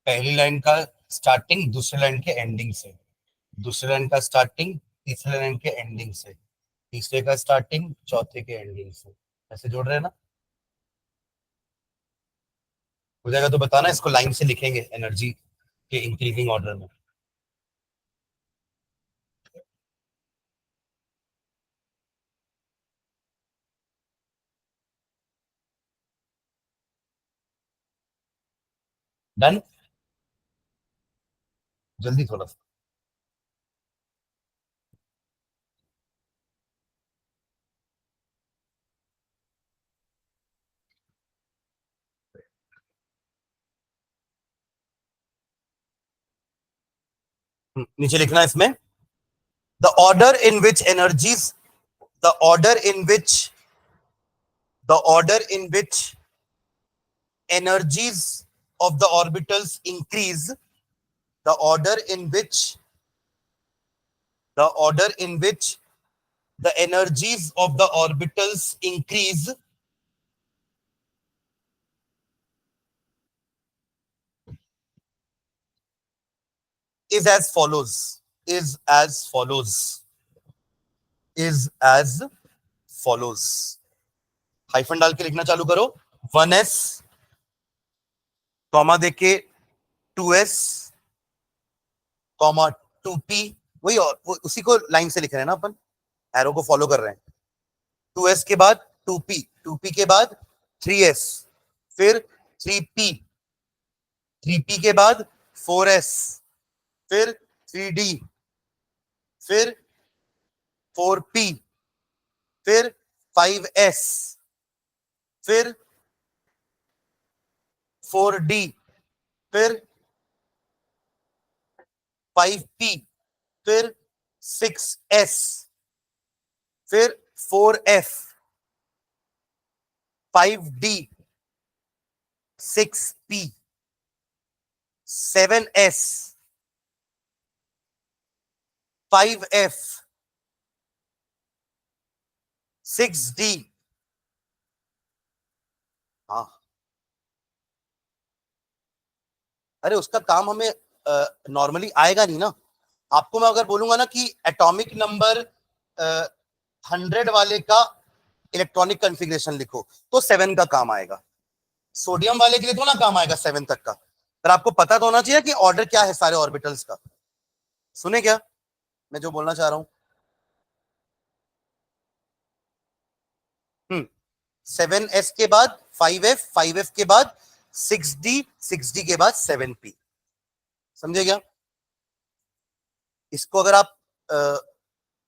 पहली लाइन का स्टार्टिंग दूसरी लाइन के एंडिंग से, दूसरी लाइन का स्टार्टिंग तीसरे लाइन के एंडिंग से, तीसरे का स्टार्टिंग चौथे के एंडिंग से, ऐसे जोड़ रहे हैं ना। हो जाएगा तो बताना, इसको लाइन से लिखेंगे एनर्जी के इंक्रीजिंग ऑर्डर में। डन, जल्दी थोड़ा सा। नीचे लिखना इसमें, the order in which energies, the order in which, the order in which energies of the orbitals increase, the order in which, the order in which the energies of the orbitals increase is as follows, is as follows, is as follows. Hyphen डाल के लिखना चालू करो, 1s comma देके 2s comma 2p, वही और उसी को लाइन से लिख रहे हैं ना अपन, एरो को फॉलो कर रहे हैं। 2s के बाद 2p, 2p के बाद 3s, फिर 3p, 3p के बाद 4s, फिर 3d, फिर 4p, फिर 5s, फिर 4d, फिर 5p, फिर 6s, फिर 4f, 5d, 6p, 7s, 5f, 6d। हाँ, अरे उसका काम हमें नॉर्मली आएगा नहीं ना। आपको मैं अगर बोलूंगा ना कि एटॉमिक नंबर 100 वाले का इलेक्ट्रॉनिक कॉन्फ़िगरेशन लिखो, तो 7 का काम आएगा। सोडियम वाले के लिए तो ना काम आएगा 7 तक का, पर आपको पता तो होना चाहिए कि ऑर्डर क्या है सारे ऑर्बिटल्स का। सुने क्या मैं जो बोलना चाह रहा हूं? 7s के बाद 5f, 5f के बाद 6d, 6d के बाद 7p। समझे क्या? इसको अगर आप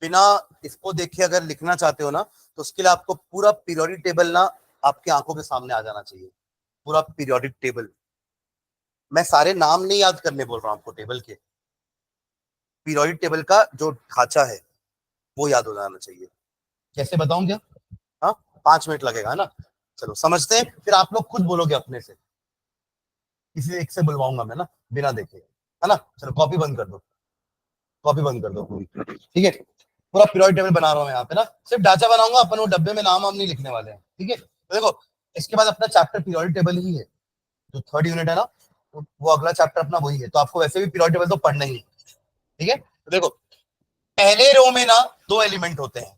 बिना इसको देखे अगर लिखना चाहते हो ना, तो उसके लिए आपको पूरा पीरियोडिक टेबल ना आपकी आंखों के सामने आ जाना चाहिए, पूरा पीरियोडिक टेबल। मैं सारे नाम नहीं याद करने बोल रहा हूं आपको, टेबल के, पीरियोडिक टेबल का जो ढांचा है वो याद हो जाना चाहिए। कैसे बताऊं क्या? हाँ, 5 मिनट लगेगा ना। चलो समझते हैं, फिर आप लोग खुद बोलोगे अपने से, किसी एक से बुलवाऊंगा मैं ना बिना देखे, है ना। चलो कॉपी बंद कर दो, कॉपी बंद कर दो पूरी, ठीक है। पूरा पीरियोडिक टेबल बना रहा हूँ यहाँ पे ना, सिर्फ ढांचा बनाऊंगा, अपन वो डब्बे में नाम वाम नहीं लिखने वाले हैं, ठीक है। तो देखो, इसके बाद अपना चैप्टर पीरियोडिक टेबल ही है, जो 3rd यूनिट है ना, वो अगला चैप्टर अपना वही है। तो आपको वैसे भी पीरियोडिक टेबल तो पढ़ना ही है, ठीक है। तो देखो, पहले रो में ना 2 एलिमेंट होते हैं,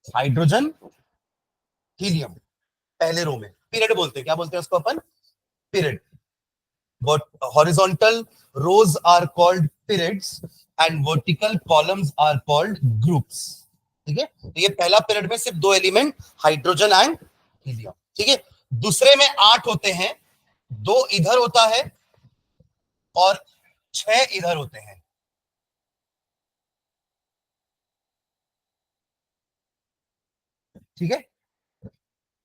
हाइड्रोजन, हीलियम। पहले रो में पीरियड बोलते हैं, क्या बोलते हैं उसको अपन? Period. But horizontal rows are called periods and vertical columns are called groups, ठीक है। तो ये पहला पीरियड में सिर्फ 2 एलिमेंट, हाइड्रोजन एंड हीलियम, ठीक है। दूसरे में 8 होते हैं, 2 इधर होता है और 6 इधर होते हैं, ठीक है।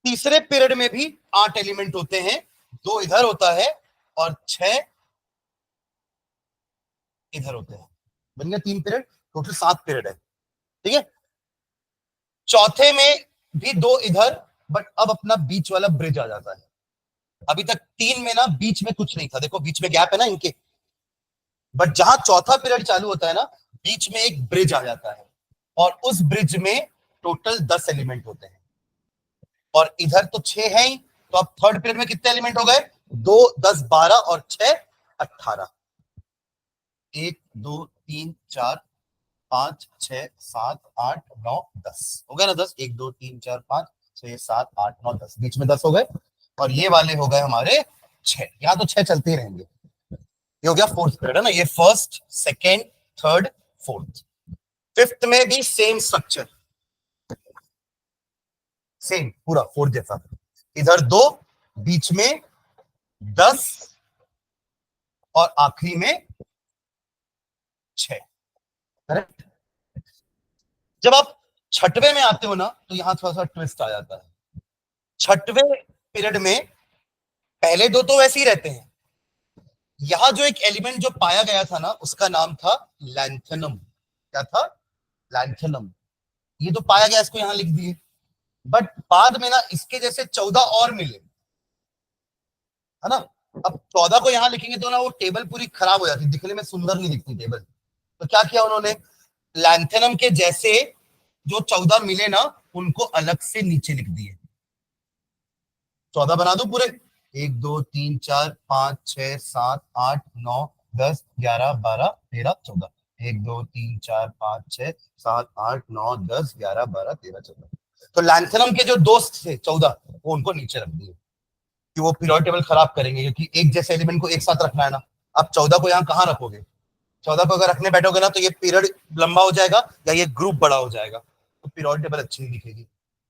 तीसरे पीरियड में भी 8 एलिमेंट होते हैं, 2 इधर होता है और 6 इधर होते हैं। बन गया 3 पीरियड, टोटल 7 पीरियड है, ठीक है। चौथे में भी 2 इधर, बट अब अपना बीच वाला ब्रिज आ जाता है। अभी तक 3 में ना बीच में कुछ नहीं था, देखो बीच में गैप है ना इनके, बट जहां चौथा पीरियड चालू होता है ना, बीच में एक ब्रिज आ जाता है और उस ब्रिज में टोटल 10 एलिमेंट होते हैं और इधर तो 6 है ही। तो अब 3rd पीरियड में कितने एलिमेंट हो गए? 2, 10, 12 और 6, 18। 1, 2, 3, 4, 5, 6, 7, 8, 9, 10 हो गया ना। 10, 1, 2, 3, 4, 5, 6, 7, 8, 9, 10, बीच में 10 हो गए और ये वाले हो गए हमारे 6। यहाँ तो 6 चलते ही रहेंगे। ये हो गया 4th पीरियड है ना, ये 1st, 2nd, 3rd, 4th। 5th में भी सेम स्ट्रक्चर, सेम पूरा 4th जैसा, इधर 2, बीच में 10 और आखिरी में 6, करेक्ट। जब आप 6वें में आते हो ना, तो यहां थोड़ा सा ट्विस्ट आ जाता है। 6वें पीरियड में पहले 2 तो वैसे ही रहते हैं, यहां जो एक एलिमेंट जो पाया गया था ना, उसका नाम था लैंथेनम। क्या था? लैंथेनम। ये तो पाया गया, इसको यहां लिख दिए। बट बाद में ना इसके जैसे 14 और मिले, है ना। अब 14 को यहां लिखेंगे तो ना वो टेबल पूरी खराब हो जाती, दिखने में सुंदर नहीं दिखती टेबल। तो क्या किया उन्होंने, लैंथेनम के जैसे जो 14 मिले ना, उनको अलग से नीचे लिख दिए। 14 बना दो पूरे, 1 2 3 4 5 6 7 8 9 10 11 12 13 14। 1 2 3 4 5 6 7 8 9 10 11 12 13 14। तो लैंथेनम के जो दोस्त थे 14, वो उनको नीचे रख दिए कि वो पीरियोडिक टेबल खराब करेंगे, क्योंकि एक जैसे एलिमेंट को एक साथ रखना है ना। अब 14 को यहाँ कहाँ रखोगे? 14 को अगर रखने बैठोगे ना, तो ये पीरियड लंबा हो जाएगा या ये ग्रुप बड़ा हो जाएगा, तो पीरियोडिक टेबल अच्छी नहीं दिखेगी।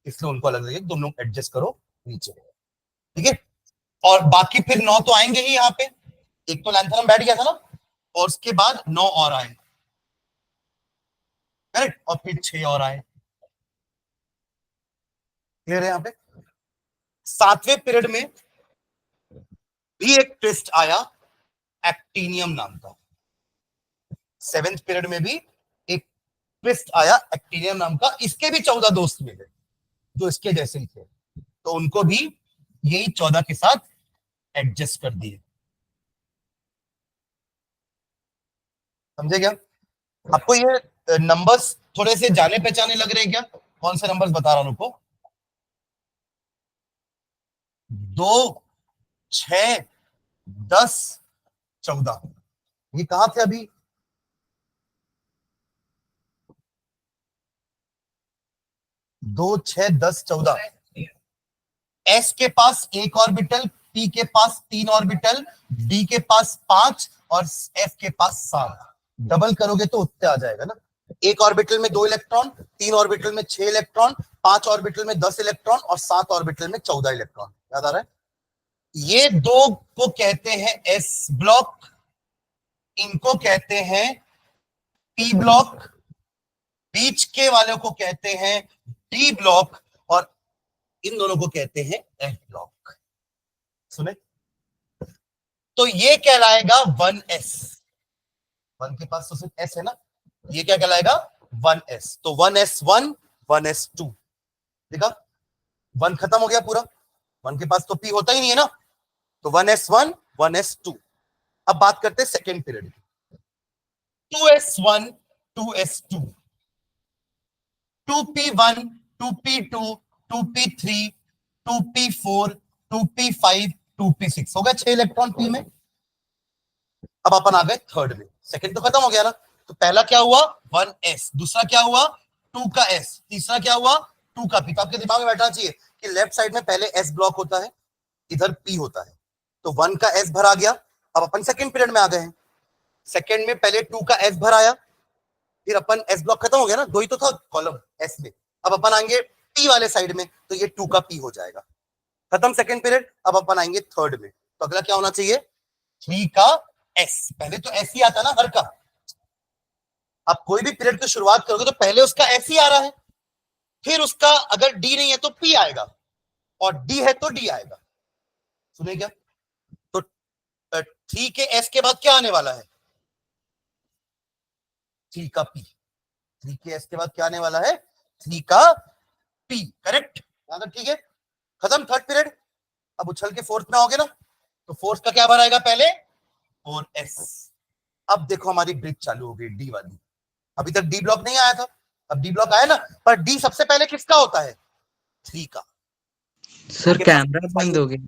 इसलिए उनको अलग लगेगा, तुम लोग एडजस्ट करो नीचे। ठीक है। और बाकी फिर 9 तो आएंगे ही यहाँ पे। एक तो लैंथेनम बैठ गया था ना, और उसके बाद 9 और आए, करेक्ट, और फिर 6 और आए। क्लियर है यहाँ पे? 7वें पीरियड में भी एक ट्विस्ट आया, एक्टिनियम नाम का। 7th पीरियड में भी एक ट्विस्ट आया, एक्टिनियम नाम का। इसके भी 14 दोस्त मिले जो इसके जैसे ही थे, तो उनको भी यही 14 के साथ एडजस्ट कर दिए। समझे क्या? आपको ये नंबर्स थोड़े से जाने पहचाने लग रहे हैं क्या? कौन से नंबर्स बता रहा हूं उनको? 2, 6, 10, 14। ये कहां थे अभी? 2, 6, 10, 14। एस के पास एक ऑर्बिटल, पी के पास 3 ऑर्बिटल, डी के पास 5 और एफ के पास 7। डबल करोगे तो उत्तर आ जाएगा ना। एक ऑर्बिटल में 2 इलेक्ट्रॉन, 3 ऑर्बिटल में 6 इलेक्ट्रॉन, 5 ऑर्बिटल में 10 इलेक्ट्रॉन और 7 ऑर्बिटल में 14 इलेक्ट्रॉन। याद आ रहा है? ये दो को कहते हैं एस ब्लॉक, इनको कहते हैं पी ब्लॉक, बीच के वाले को कहते हैं डी ब्लॉक, और इन दोनों को कहते हैं एफ ब्लॉक। सुने? तो ये कहलाएगा 1s। 1 के पास तो सिर्फ s है ना, ये क्या कहलाएगा? 1s। तो 1s1, 1s2। देखा, 1 खत्म हो गया पूरा। 1 के पास तो p होता ही नहीं है ना, तो 1s1, 1s2। अब बात करते हैं सेकेंड पीरियड की। 2s1, 2s2, 2p1, 2p2, 2p3, 2p4, 2p5, 2p6। हो गया 6 इलेक्ट्रॉन p में। अब अपन आ गए थर्ड में। सेकंड तो खत्म हो गया ना, तो पहला क्या हुआ? 1s। दूसरा क्या हुआ? 2 का s। तीसरा क्या हुआ? 2 का p। तो आपके दिमाग में बैठना चाहिए कि लेफ्ट साइड में पहले s ब्लॉक होता है, इधर p होता है। तो 1 का s भर आ गया। अब अपन सेकंड पीरियड में आ गए हैं। सेकंड में पहले 2 का s भर आया, फिर अपन s ब्लॉक खत्म हो गया ना, 2 ही तो था कॉलम s में। अब अपन आएंगे p वाले साइड में, तो ये 2 का p हो जाएगा। खत्म सेकंड पीरियड। अब अपन आएंगे थर्ड में, तो अगला क्या होना चाहिए? 3 का s। पहले तो s ही आता ना हर का। आप कोई भी पीरियड की शुरुआत करोगे तो पहले उसका s ही आ रहा है, फिर उसका अगर d नहीं है तो p आएगा, और d है तो d आएगा। सुनिए क्या? तो 3 के s के बाद क्या आने वाला है? 3 का p। 3 के s के बाद क्या आने वाला है? 3 का p। करेक्ट? ठीक है। खत्म थर्ड पीरियड। अब उछल के फोर्थ में आओगे ना, तो फोर्थ का क्या भराएगा पहले? 4s। अब देखो हमारी ब्रिज चालू हो गई डी वाली। अभी तक डी ब्लॉक नहीं आया था, अब डी ब्लॉक आया ना। पर डी सबसे पहले किसका होता है? 3 का। सर कैमरा बंद हो गया।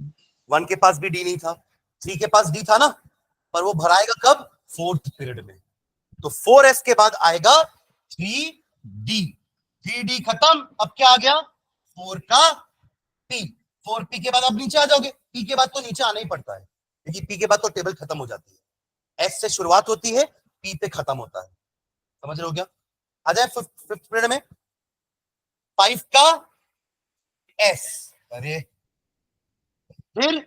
1 के पास भी डी नहीं था, 3 के पास डी था ना, पर वो भराएगा कब? फोर्थ पीरियड में। तो 4s के बाद आएगा 3d। 3d खत्म। अब क्या आ गया? 4 का p। 4p के बाद आप नीचे आ जाओगे। p के बाद तो नीचे आना ही पड़ता है, क्योंकि p के बाद तो टेबल खत्म हो जाती है। s से शुरुआत होती है, p पे खत्म होता है। समझ रहे हो क्या? आ जाए फिफ्थ पीरियड में। 5 का s। अरे फिर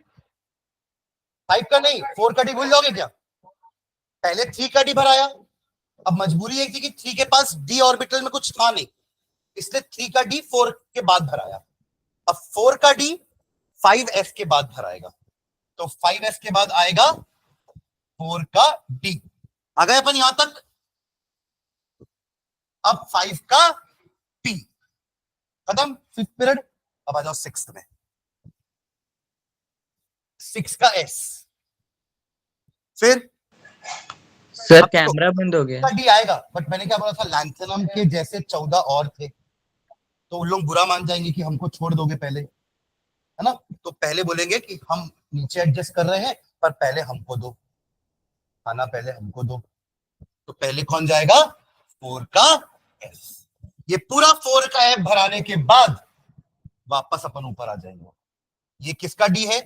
5 का नहीं, 4 का डी भूल जाओगे क्या? पहले 3 का डी भराया। अब मजबूरी एक थी कि 3 के पास डी ऑर्बिटल में कुछ था नहीं, इसलिए 3 का डी 4 के बाद भराया। अब 4 का डी 5s के बाद भराएगा, तो 5s के बाद आएगा 4 का डी। आ गए अपन यहां तक। अब 5 का पी खत्म, 5th पीरियड। अब आ जाओ 6th में, 6 का एस। फिर सर अब देखो कैमरा बंद हो गया। का डी आएगा, बट मैंने क्या बोला था, लैंथेनम के जैसे 14 और थे, तो उन लोग बुरा मान जाएंगे कि हमको छोड़ दोगे पहले, है ना। तो पहले बोलेंगे कि हम नीचे एडजस्ट कर रहे हैं, पर पहले हमको दो खाना, पहले हमको दो। तो पहले कौन जाएगा, 4 का एफ। ये पूरा 4 का एफ भराने के बाद वापस अपन ऊपर आ जाएंगे। ये किसका डी है,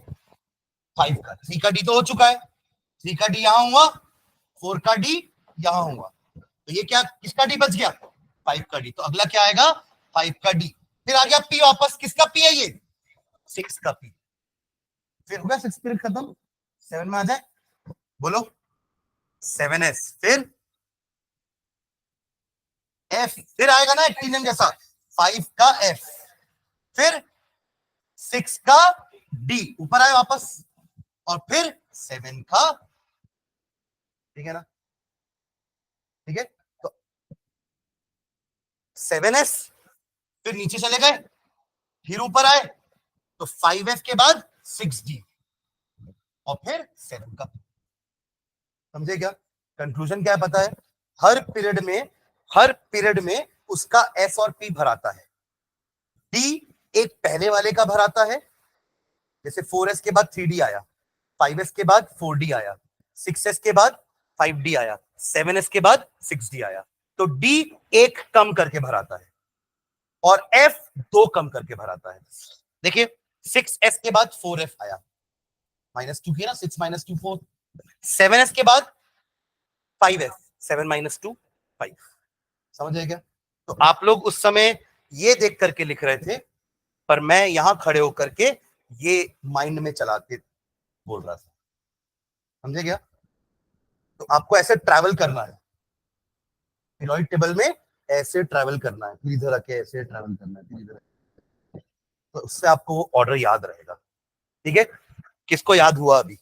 5 का। 3 का डी तो हो चुका है, 3 का डी यहां हुआ, 4 का डी यहां हुआ, तो ये क्या, किसका डी बच गया, 5 का डी। तो अगला क्या आएगा, 5 का डी। फिर आ गया पी वापस, किसका पी है ये, 6 का पी। फिर हो गया 6 पीरियड खत्म। 7 में आ जाए, बोलो 7s। फिर एफ, फिर आएगा ना एक्टिनियम जैसा, 5 का एफ। फिर 6 का डी ऊपर आए वापस, और फिर 7 का, ठीक है ना, ठीक है। तो 7s, फिर नीचे चले गए, फिर ऊपर आए, तो 5f के बाद 6d, और फिर 7 का। समझे क्या, कंक्लूजन क्या है पता है, हर पीरियड में उसका एस और पी भराता है। डी एक पहले वाले का भराता है, जैसे 4s के बाद 3d आया, 5s के बाद 4d आया, 6s के बाद 5d आया, 7s के बाद 6d आया। तो d एक कम करके भराता है, और f 2 कम करके भराता है। देखिए 6s के बाद 4f आया, -2 किया ना, 6 - 2 4। 7s के बाद 5f, 7 - 2 5। समझ क्या। तो आप लोग उस समय ये देख करके लिख रहे थे, पर मैं यहां खड़े होकर के ये माइंड में चला के बोल रहा था। समझे क्या। तो आपको ऐसे ट्रैवल करना है, पीरियोडिक टेबल में ऐसे ट्रैवल करना है, इधर आके ऐसे ट्रैवल करना है इधर, तो उससे आपको वो ऑर्डर याद रहेगा। ठीक है, किसको याद हुआ अभी,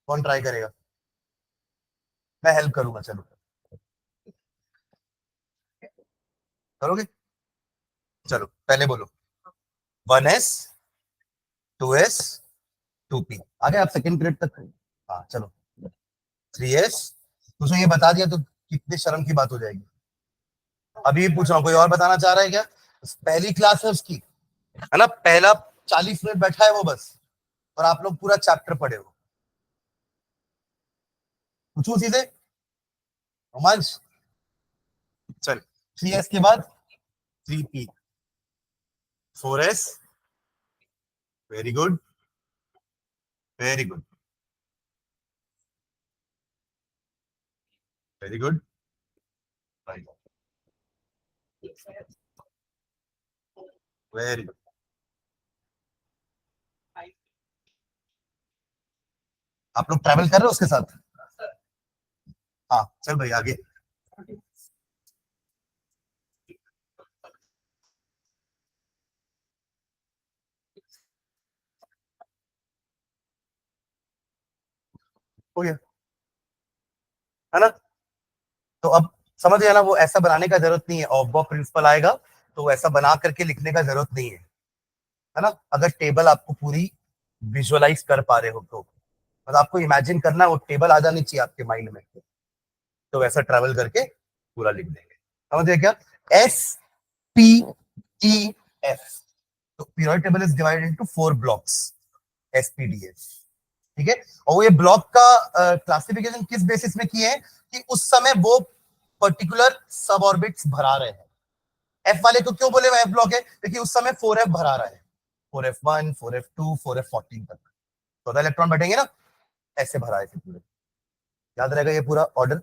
कौन ट्राई करेगा, मैं हेल्प करूंगा, चलो करोगे। चलो पहले बोलो, 1s 2s 2p। आगे आप सेकेंड पीरियड तक। हाँ चलो, 3s। तुझे ये बता दिया तो कितने शर्म की बात हो जाएगी। अभी पूछ रहा हूँ, कोई और बताना चाह रहा है क्या, पहली क्लास है उसकी, है ना, पहला 40 मिनट बैठा है वो बस, और आप लोग पूरा चैप्टर पढ़े हो। पूछू सीधे रोमांच। चल 3s के बाद 3p, 4s, very good, very good, very good, very good. आप लोग ट्रैवल कर रहे हो उसके साथ। हाँ चल भाई आगे। हो गया, है ना। तो अब समझ गया ना, वो ऐसा बनाने का जरूरत नहीं है, ऑफ प्रिंसिपल आएगा तो ऐसा बना करके लिखने का जरूरत नहीं है ना। अगर टेबल आपको पूरी विजुअलाइज कर पा रहे हो तो, मतलब आपको इमेजिन करना, वो टेबल आ जानी चाहिए आपके माइंड में, तो वैसा ट्रैवल करके पूरा लिख देंगे। समझे क्या, एस पी ई एफ। तो periodic table is divided into 4 blocks, SPDF. ठीक है, और ये ब्लॉक का क्लासिफिकेशन किस बेसिस में किए हैं, कि उस समय वो पर्टिकुलर सब ऑर्बिट्स भरा रहे हैं। एफ वाले को क्यों बोले एफ ब्लॉक है, क्योंकि उस समय 4f भरा रहा है, 4f1 4f2 4f14 तक, 14 इलेक्ट्रॉन बैठेंगे ना, ऐसे भरा है पूरे। याद रहेगा ये पूरा ऑर्डर।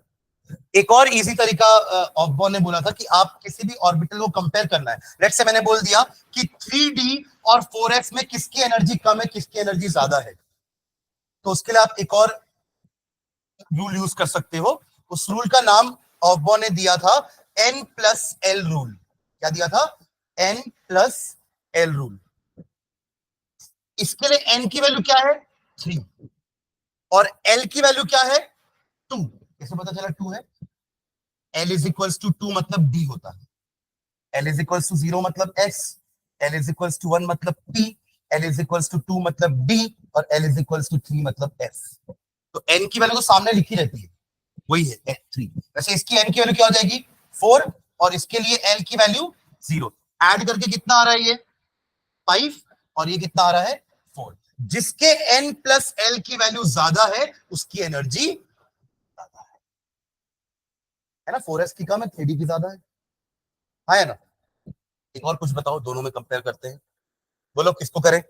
एक और इजी तरीका ऑफबॉर्न ने बोला था कि आप किसी भी ऑर्बिटल को कंपेयर करना है। लेट्स से मैंने बोल दिया कि 3d और 4s में किसकी एनर्जी कम है, किसकी एनर्जी ज्यादा है, तो उसके लिए आप एक और रूल यूज कर सकते हो। उस रूल का नाम ऑफबॉर्न ने दिया था n+l रूल। क्या दिया था, n+l रूल। इसके लिए n की वैल्यू क्या है, 3। और L की वैल्यू क्या है 2, कैसे पता चला 2 है? L इज इक्वल्स टू 2 मतलब D होता है, L इज इक्वल्स टू 0 मतलब S, L is equals to 1 मतलब P, L is equals to 2 मतलब D, और L इज इक्वल्स टू 3 मतलब S। तो N की वैल्यू तो सामने लिखी रहती है, वही है 3। वैसे इसकी N की वैल्यू क्या हो जाएगी 4, और इसके लिए L की वैल्यू 0। ऐड करके कितना आ रहा है ये 5, और ये कितना आ रहा है 4। जिसके N प्लस L की वैल्यू ज्यादा है उसकी एनर्जी ज्यादा है ना, 4s की कम है 3d की ज्यादा है ना। एक और कुछ बताओ, दोनों में कंपेयर करते हैं, बोलो किसको करें?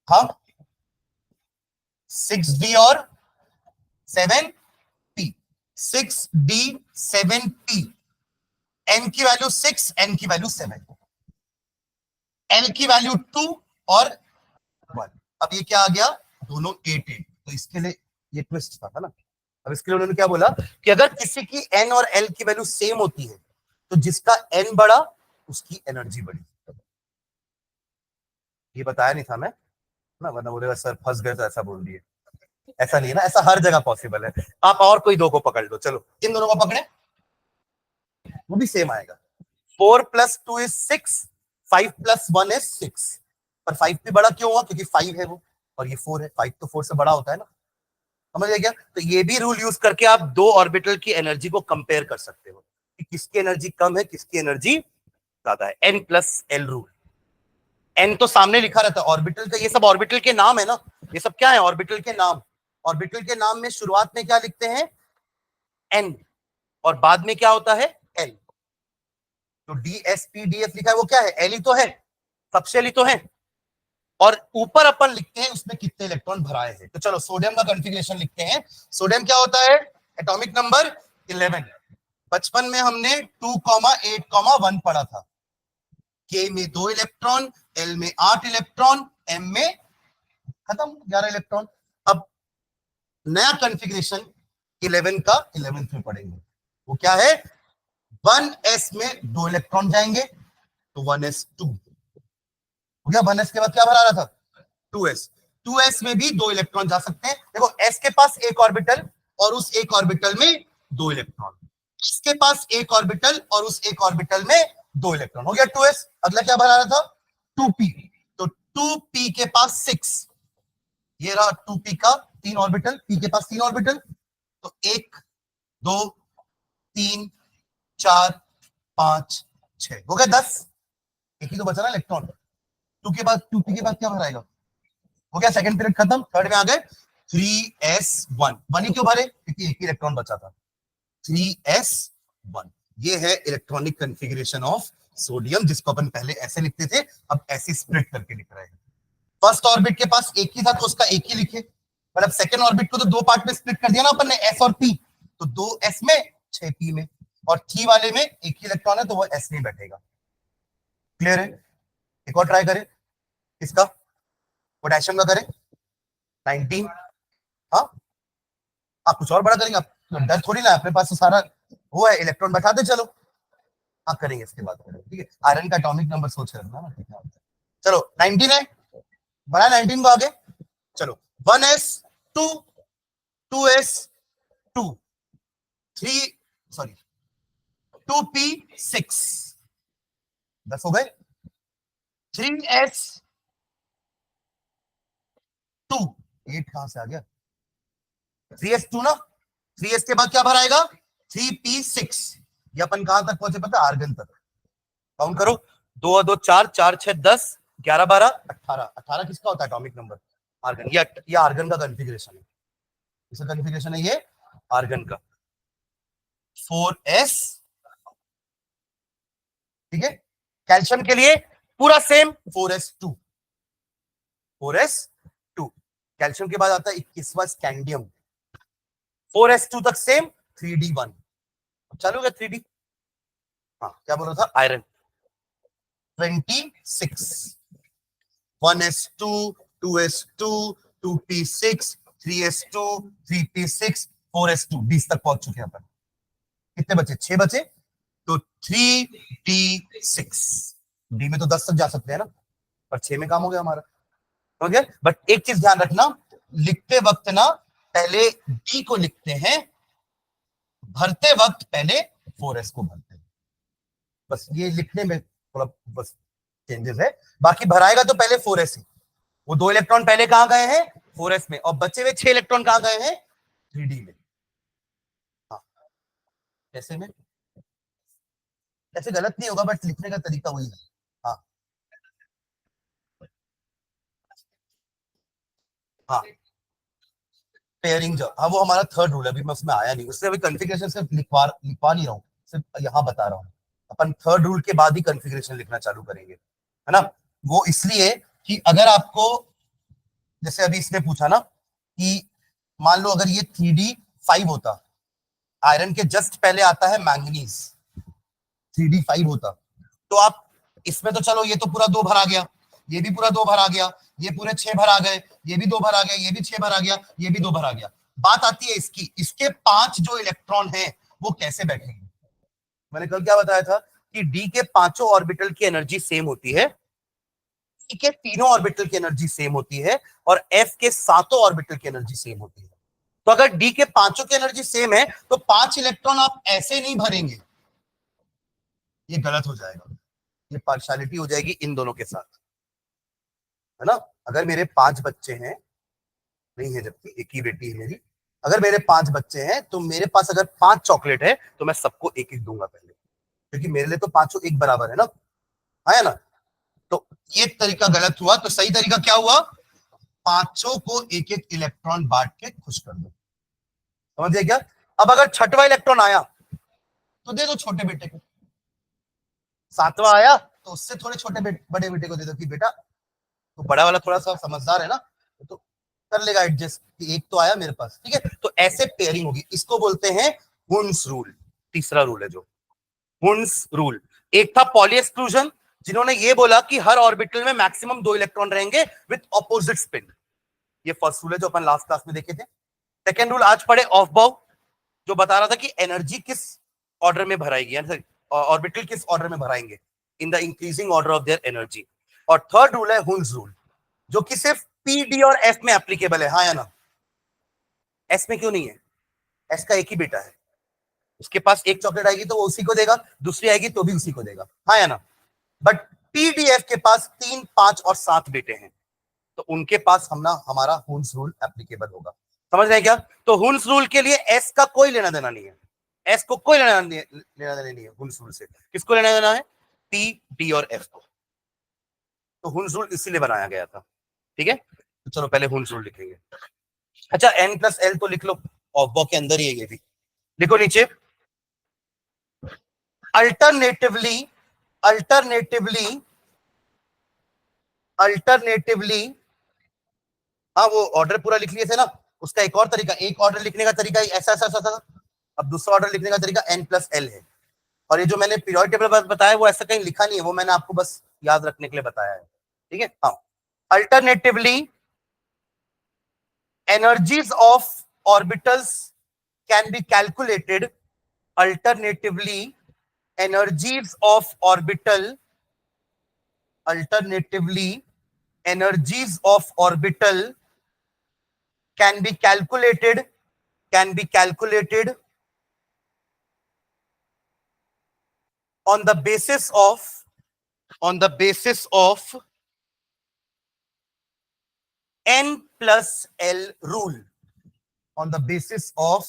हाँ 6d और 7p, 6d 7p, n की वैल्यू 6, n की वैल्यू 7, l की वैल्यू 2 और 1। अब ये क्या आ गया, दोनों 8 8, तो इसके लिए ये ट्विस्ट था ना। अब इसके लिए उन्होंने क्या बोला कि अगर किसी की n और l की वैल्यू सेम होती है तो जिसका n बड़ा उसकी एनर्जी बड़ी। ये बताया नहीं था मैं ना, वरना बोलेगा सर फंस गए तो ऐसा बोल दिए। ऐसा नहीं है ना, ऐसा हर जगह पॉसिबल है। आप और कोई दो को पकड़ लो, चलो इन दोनों को पकड़े, वो भी सेम आएगा। 4 प्लस 2 इज 6, 5 प्लस 1 इज 6। पर 5 भी बड़ा क्यों हुआ, क्योंकि 5 है वो और ये 4 है, 5 तो 4 से बड़ा होता है ना, समझ गए क्या? तो ये भी रूल यूज करके आप दो ऑर्बिटल की एनर्जी को कंपेयर कर सकते हो कि किसकी एनर्जी कम है किसकी एनर्जी ज्यादा है। n plus L rule, n तो सामने लिखा रहता है ऑर्बिटल का, ये सब ऑर्बिटल के नाम है ना, ये सब क्या है ऑर्बिटल के नाम। ऑर्बिटल के नाम में शुरुआत में क्या लिखते हैं n, और बाद में क्या होता है l। तो dsp df लिखा है वो क्या है, l ही तो है, सबशेल ही तो है। और ऊपर अपन लिखते हैं उसमें कितने इलेक्ट्रॉन भराए हैं। तो चलो सोडियम का कॉन्फ़िगरेशन लिखते हैं। सोडियम क्या होता है, एटॉमिक नंबर 11। बचपन में हमने 2,8,1 पढ़ा था। K में 2 इलेक्ट्रॉन, L में 8 इलेक्ट्रॉन, M में खत्म 11 इलेक्ट्रॉन। अब नया कॉन्फ़िगरेशन 11 का 11th में पढ़ेंगे, वो क्या है 1s में 2 इलेक्ट्रॉन जाएंगे तो 1s2 हो गया। 1s के बाद क्या भरा रहा था 2s, 2s में भी 2 इलेक्ट्रॉन जा सकते हैं। देखो s के पास एक ऑर्बिटल और उस एक ऑर्बिटल में 2 इलेक्ट्रॉन, इसके पास एक ऑर्बिटल और उस एक ऑर्बिटल में 2 इलेक्ट्रॉन, हो गया 2s। अगला क्या भरा रहा था 2p, तो 2p के पास 6, ये रहा 2p का 3 ऑर्बिटल, p के पास 3 ऑर्बिटल, तो 1 2 3 4 5 6 हो गया 10। एक ही तो बचा ना इलेक्ट्रॉन। 2 के बाद 2p के बाद क्या भराएगा, हो गया सेकंड पीरियड खत्म। थर्ड में आ गए 3s1, 1 ही क्यों भरे, क्योंकि एक ही इलेक्ट्रॉन बचा था 3s1। ये है इलेक्ट्रॉनिक कॉन्फ़िगरेशन ऑफ सोडियम, जिसको अपन पहले ऐसे लिखते थे, अब ऐसे स्प्लिट करके लिख रहे हैं। फर्स्ट ऑर्बिट के पास एक ही था तो उसका एक ही लिखे, पर अब सेकंड ऑर्बिट को तो दो पार्ट में स्प्लिट कर दिया ना अपन ने, s और p, तो 2s में 6p में, और 3 वाले में एक ही इलेक्ट्रॉन है तो वो s में बैठेगा। क्लियर है? एक और ट्राई करें, इसका पोटेशियम का करें 19। हाँ आप कुछ और बड़ा करेंगे, आप डर थोड़ी ना, अपने पास तो सारा वो है, इलेक्ट्रॉन बैठाते चलो। हाँ करेंगे इसके बाद करेंगे, ठीक है। आयरन का एटॉमिक नंबर सोच रखना ना कितना होता है। चलो 19 है, बढ़ा 19 को आगे, चलो 1s2 2s2 3 सॉरी 2p6 10 हो गए। 3s2 8 कहां से आ गया, 3s2 ना, 3s के बाद क्या भराएगा 3p6। ये अपन कहां तक पहुंचे पता, आर्गन तक। काउंट करो, 2 और 2 4, 4 6 10, 11 12 18, 18 किसका होता है एटॉमिक नंबर, आर्गन। ये आर्गन का कॉन्फ़िगरेशन है, इसका कॉन्फ़िगरेशन है ये आर्गन का 4s, ठीक है। कैल्शियम के लिए पूरा सेम 4s2, 4s2। कैल्शियम के बाद आता है 21वां स्कैंडियम, 4s2 तक सेम 3d1। चालू गया 3d। हाँ क्या बोल रहा था, iron 26, 1s2 2s2 2p6 3s2 3p6 4s2, 20 तक पहुंच चुके हैं अपन। कितने बचे, 6 बचे, तो 3d6, डी में तो 10 तक जा सकते हैं ना, पर 6 में काम हो गया हमारा, समझ गए। बट एक चीज ध्यान रखना, लिखते वक्त ना पहले डी को लिखते हैं, भरते वक्त पहले 4s को भरते हैं। बस ये लिखने में थोड़ा बस चेंजेस है, बाकी भराएगा तो पहले 4s ही। वो 2 इलेक्ट्रॉन पहले कहां गए हैं? 4s में, और बचे हुए 6 इलेक्ट्रॉन कहां गए हैं? 3d में। हाँ, ऐसे में ऐसे गलत नहीं होगा, बट लिखने का तरीका वही है। हाँ हाँ, पेयरिंग जो, हाँ वो हमारा थर्ड रूल है, अभी मैं उसमें आया नहीं, उससे अभी कॉन्फ़िगरेशन सिर्फ लिखवा नहीं रहा हूँ, सिर्फ यहाँ बता रहा हूँ। अपन थर्ड रूल के बाद ही कॉन्फ़िगरेशन लिखना चालू करेंगे, है ना। वो इसलिए कि अगर आपको, जैसे अभी इसने पूछा ना कि मान लो अगर ये 3d5 होता, आयरन के जस्ट पहले आता है मैंगनीज, 3d5 होता, तो आप इसमें तो चलो ये तो पूरा 2 भरा गया, ये भी पूरा 2 भरा गया, ये पूरे 6 भरा गए, ये भी 2 भरा गया, ये भी 6 भरा गया, ये भी 2 भरा गया। बात आती है इसकी, इसके 5 जो इलेक्ट्रॉन हैं वो कैसे बैठेंगे। मैंने कल क्या बताया था कि डी के पांचों ऑर्बिटल की एनर्जी सेम होती है, ई के तीनों ऑर्बिटल की एनर्जी सेम होती है, और एफ के सातों ऑर्बिटल की एनर्जी सेम होती है। तो अगर डी के पांचों की एनर्जी सेम है तो 5 इलेक्ट्रॉन आप ऐसे नहीं भरेंगे, ये गलत हो जाएगा, ये पार्शियलिटी हो जाएगी इन दोनों के साथ, है ना। अगर मेरे 5 बच्चे हैं, नहीं है जबकि एक ही बेटी है मेरी, अगर मेरे 5 बच्चे हैं तो मेरे पास अगर 5 चॉकलेट है तो मैं सबको एक एक दूंगा पहले, क्योंकि मेरे लिए तो पांचों एक बराबर है ना, है ना। तो ये तरीका गलत हुआ, तो सही तरीका क्या हुआ? पांचों को एक एक इलेक्ट्रॉन बांट के खुश कर दो, समझिए क्या। अब अगर छठवां इलेक्ट्रॉन आया तो दे दो छोटे बेटे को, सातवां आया तो उससे थोड़े छोटे बड़े बेटे को दे दो कि बेटा तो बड़ा वाला थोड़ा सा समझदार है ना, तो कर लेगा एडजस्ट कि एक तो आया मेरे पास, ठीक है। तो ऐसे पेयरिंग होगी, इसको बोलते हैं हुन्स रूल। तीसरा रूल है जो हुन्स रूल। एक था पॉली एक्सक्लूजन, जिन्होंने ये बोला कि हर ऑर्बिटल में मैक्सिमम 2 इलेक्ट्रॉन रहेंगे विथ ऑपोजिट स्पिन। ये फर्स्ट रूल है जो अपन लास्ट क्लास में देखे थे। सेकेंड रूल आज पढ़े ऑफ बाउ, जो बता रहा था कि एनर्जी किस ऑर्डर में भराएगी, ऑर्बिटल किस ऑर्डर में भराएंगे in the increasing order of their energy. और थर्ड रूल है हुन्स रूल, जो कि सिर्फ पी डी और एफ में एप्लीकेबल है, हाँ या ना। एस में क्यों नहीं है? एस का एक ही बेटा है, उसके पास एक चॉकलेट आएगी तो वो उसी को देगा, दूसरी आएगी तो भी उसी को देगा, हाँ या ना। बट पीडीएफ के पास 3, 5 और 7 बेटे हैं, तो उनके पास हमारा हुन्स रूल एप्लीकेबल होगा। समझ रहे हैं क्या? तो हुन्स रूल के लिए एस का कोई लेना देना नहीं है, एस को कोई लेना देना नहीं है हुन्स रूल से। किसको लेना देना है? पी, डी और एफ को। तो हुन्स रूल इसीलिए बनाया गया था, ठीक है। तो चलो पहले हुन्स रूल लिखेंगे। अच्छा, एन प्लस एल तो लिख लो, ऑफ के अंदर ही है ये भी, लिखो नीचे। अल्टरनेटिवली अल्टरनेटिवली अल्टरनेटिवली हाँ, वो ऑर्डर पूरा लिख लिए थे ना, उसका एक और तरीका, एक ऑर्डर लिखने का तरीका ऐसा ऐसा ऐसा था, अब दूसरा ऑर्डर लिखने का तरीका एन प्लस एल है। और ये जो मैंने पीरियोडिक टेबल बताया वो ऐसा कहीं लिखा नहीं है, वो मैंने आपको बस याद रखने के लिए बताया है, ठीक है। हाँ, alternatively energies of orbitals can be calculated. Alternatively, energies of orbital can be calculated on the basis of n plus L rule, on the basis of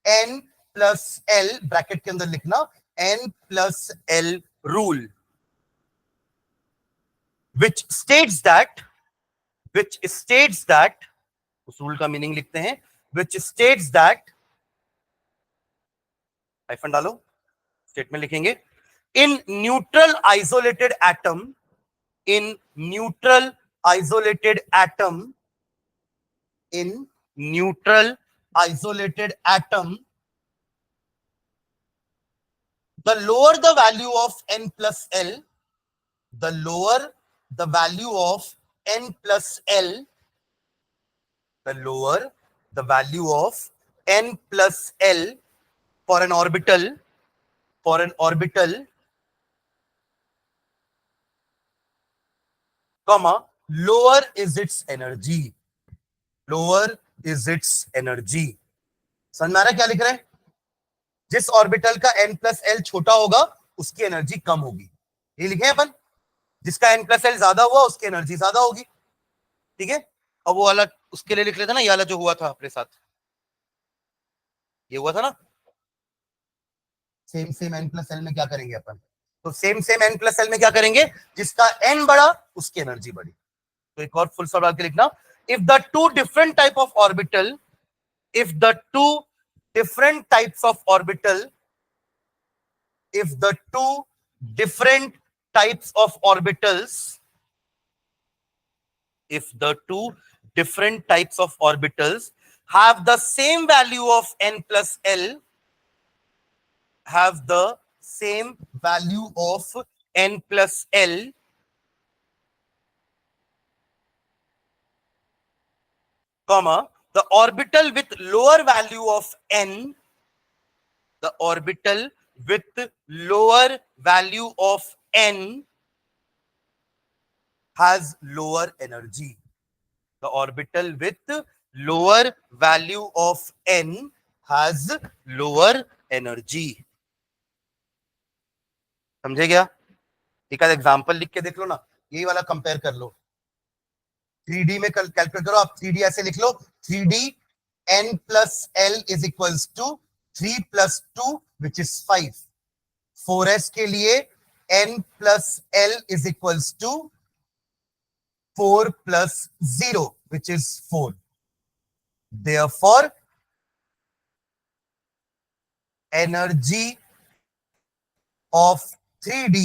n plus L, bracket के अंदर लिखना n plus L rule, which states that उस rule का meaning लिखते हैं, which states that, hyphen डालो, statement लिखेंगे, in neutral isolated atom the lower the value of n plus L, the lower the value of n plus L, the lower the value of n plus L for an orbital, comma, lower is its energy. Lower is it's energy. समझ में आ रहा है क्या लिख रहे हैं? जिस orbital का n+l छोटा होगा उसकी एनर्जी कम होगी, ये लिखे अपन। जिसका n+l ज्यादा हुआ उसकी एनर्जी ज्यादा होगी, ठीक है। अब वो वाला उसके लिए लिख लेते ना, ये वाला जो हुआ था अपने साथ, ये हुआ था ना, सेम सेम n+l में क्या करेंगे अपन? तो सेम सेम n+l में क्या करेंगे? जिसका n बड़ा उसकी एनर्जी बड़ी। तो एक और फुल सवाल के लिखना, if the two different type of orbital, if the two different types of orbital, if the two different types of orbitals, if the two different types of orbitals have the same value of n+l, have the same value of n+l, comma, the orbital with lower value of n, the orbital with lower value of n has lower energy. The orbital with lower value of n has lower energy. समझे क्या? एक आध example लिख के देख लो ना, यही वाला कंपेयर कर लो। 3D में कैलकुलेट करो आप, 3D ऐसे लिख लो, 3D n+l is equals to 3 + 2 which is 5. 4s के लिए n+l is equals to 4 + 0 which is 4. Therefore, energy of 3D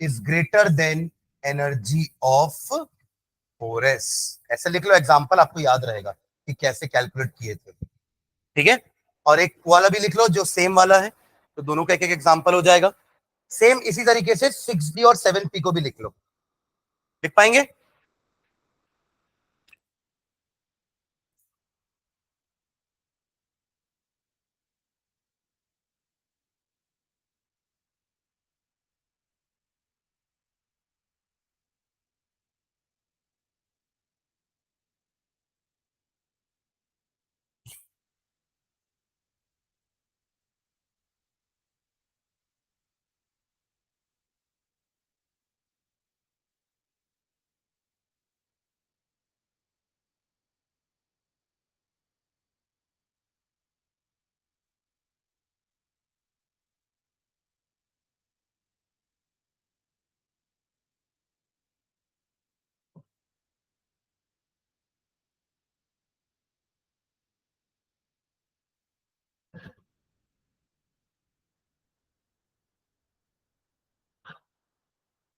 is greater than energy of 4s. ऐसे लिख लो, एग्जांपल आपको याद रहेगा कि कैसे कैलकुलेट किए थे, ठीक है। और एक वाला भी लिख लो जो सेम वाला है, तो दोनों का एक एक एग्जांपल हो जाएगा। सेम इसी तरीके से 6D और 7P को भी लिख लो, लिख पाएंगे?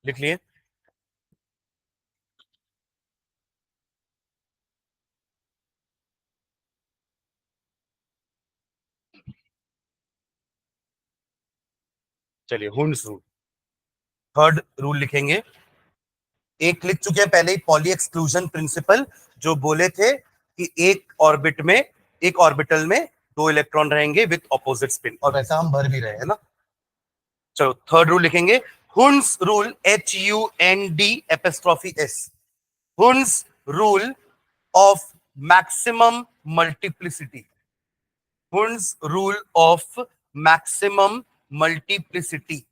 लिख लिए? चलिए, हुंड्स रूल, थर्ड रूल लिखेंगे। एक लिख चुके हैं पहले ही, पॉली एक्सक्लूजन प्रिंसिपल, जो बोले थे कि एक ऑर्बिट में, एक ऑर्बिटल में 2 इलेक्ट्रॉन रहेंगे विथ ऑपोजिट स्पिन, और वैसा हम भर भी रहे हैं ना। चलो, थर्ड रूल लिखेंगे, Hund's rule, HUND'(S), Hund's rule of maximum multiplicity, Hund's rule of maximum multiplicity,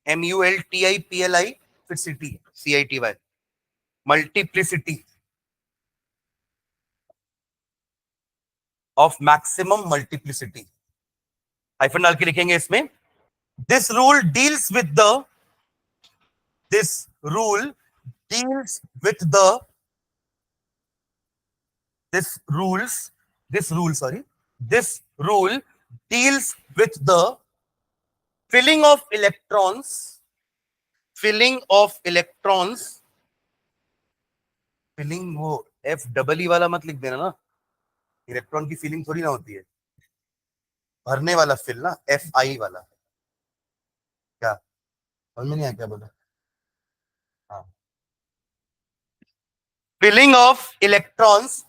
MULTIPLI, फिर CITY, multiplicity of maximum multiplicity, hyphen डाल के लिखेंगे इसमें। this rule deals with the, this rule deals with the, this rule deals with the filling of electrons, filling वो FEE वाला मत लिख देना ना, इलेक्ट्रॉन की फीलिंग थोड़ी ना होती है, भरने वाला फिल ना, FI वाला। क्या समझ में नहीं आया क्या बोला? हाँ, filling of electrons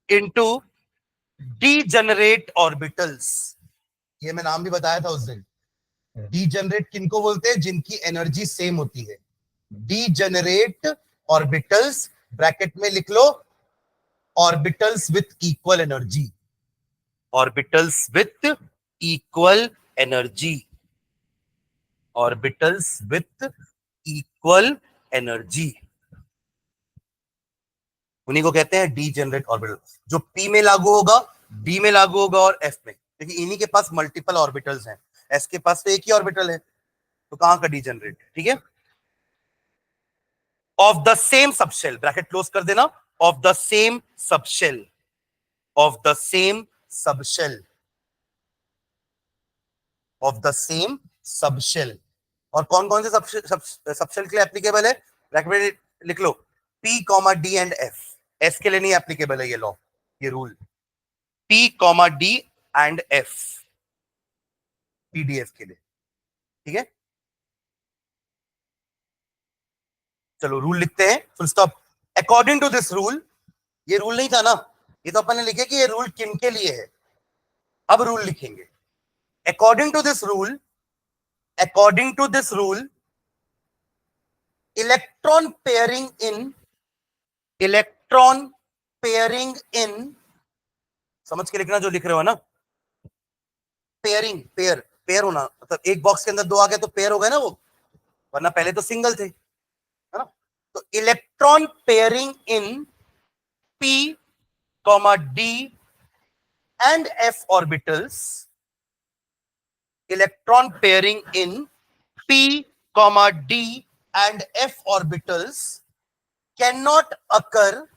into degenerate orbitals। ये मैं नाम भी बताया था उस दिन। डीजेनरेट किनको बोलते हैं? जिनकी एनर्जी सेम होती है। degenerate orbitals ब्रैकेट में लिख लो orbitals with equal energy, orbitals with equal energy, orbitals with equal energy, उन्हीं को कहते हैं डीजेनरेट ऑर्बिटल। जो पी में लागू होगा, डी में लागू होगा और एफ में, क्योंकि इन्हीं के पास मल्टीपल ऑर्बिटल्स हैं, एस के पास तो एक ही ऑर्बिटल है, तो कहां का डीजेनरेट, ठीक है। Of the same subshell, bracket close कर देना, of the same subshell, of the same subshell, of the same subshell. और कौन कौन से सबशेल के लिए एप्लीकेबल है, ब्रैकेट में लिख लो P, D and F। S के लिए नहीं एप्लीकेबल है ये लॉ, ये rule, P, D and F, PDF के लिए, ठीक है। चलो रूल लिखते हैं, full stop. According to this rule, ये रूल नहीं था ना, ये तो अपन ने लिखे कि ये रूल किन के लिए है, अब रूल लिखेंगे। According to this rule, according to this rule, electron pairing in, electron pairing in, समझ के लिखना जो लिख रहे हो ना, पेयरिंग, पेयर, पेयर होना, मतलब एक बॉक्स के अंदर दो आ गए तो पेयर हो गए ना वो, वरना पहले तो सिंगल थे, है ना। तो electron pairing in P, D and F orbitals, electron pairing in P, D and F orbitals cannot occur,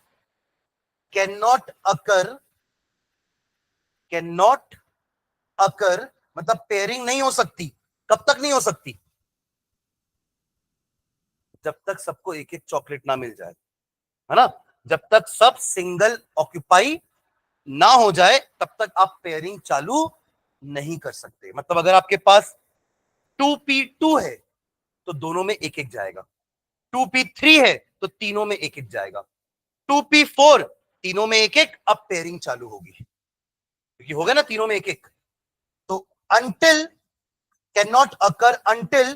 cannot occur, cannot occur, मतलब पेयरिंग नहीं हो सकती। कब तक नहीं हो सकती, जब तक सबको एक एक चॉकलेट ना मिल जाए, है ना, जब तक सब सिंगल ऑक्यूपाई ना हो जाए तब तक आप पेयरिंग चालू नहीं कर सकते। मतलब अगर आपके पास 2p2 है तो दोनों में एक एक जाएगा, 2p3 है तो तीनों में एक एक जाएगा, 2p4 तीनों में एक एक, अब पेयरिंग चालू होगी, क्योंकि होगा ना तीनों में एक एक। तो until cannot occur until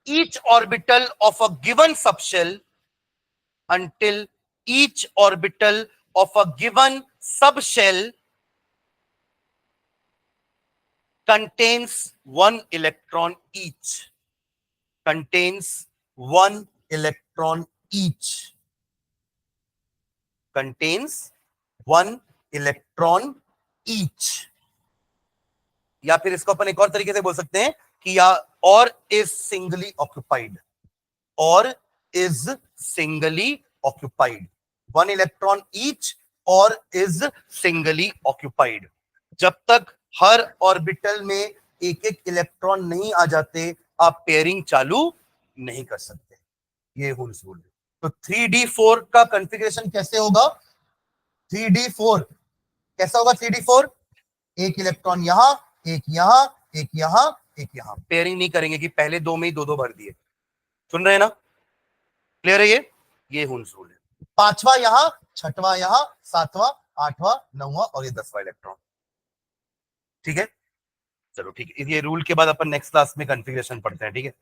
each orbital of a given subshell, until each orbital of a given subshell contains one electron each, contains one electron each, contains one electron each। या फिर इसको अपन एक और तरीके से बोल सकते हैं कि या और इज सिंगली ऑक्यूपाइड, और is singly occupied, one electron each और इज सिंगली ऑक्यूपाइड। जब तक हर ऑर्बिटल में एक एक इलेक्ट्रॉन नहीं आ जाते आप पेयरिंग चालू नहीं कर सकते, ये हुल्स रूल है। तो 3d4 का कॉन्फ़िगरेशन कैसे होगा, 3d4 कैसा होगा, 3d4 एक इलेक्ट्रॉन यहां, एक यहां, एक यहां, एक यहां, पेयरिंग नहीं करेंगे कि पहले दो में ही दो दो भर दिए, सुन रहे हैं ना, क्लियर है ये हुल्स रूल है। पांचवा यहां, छठवां यहां, सातवां, आठवां, नौवां और ये 10वां इलेक्ट्रॉन, ठीक है। चलो ठीक है, ये रूल के बाद अपन नेक्स्ट क्लास में कॉन्फ़िगरेशन पढ़ते हैं, ठीक है।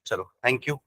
चलो थैंक यू।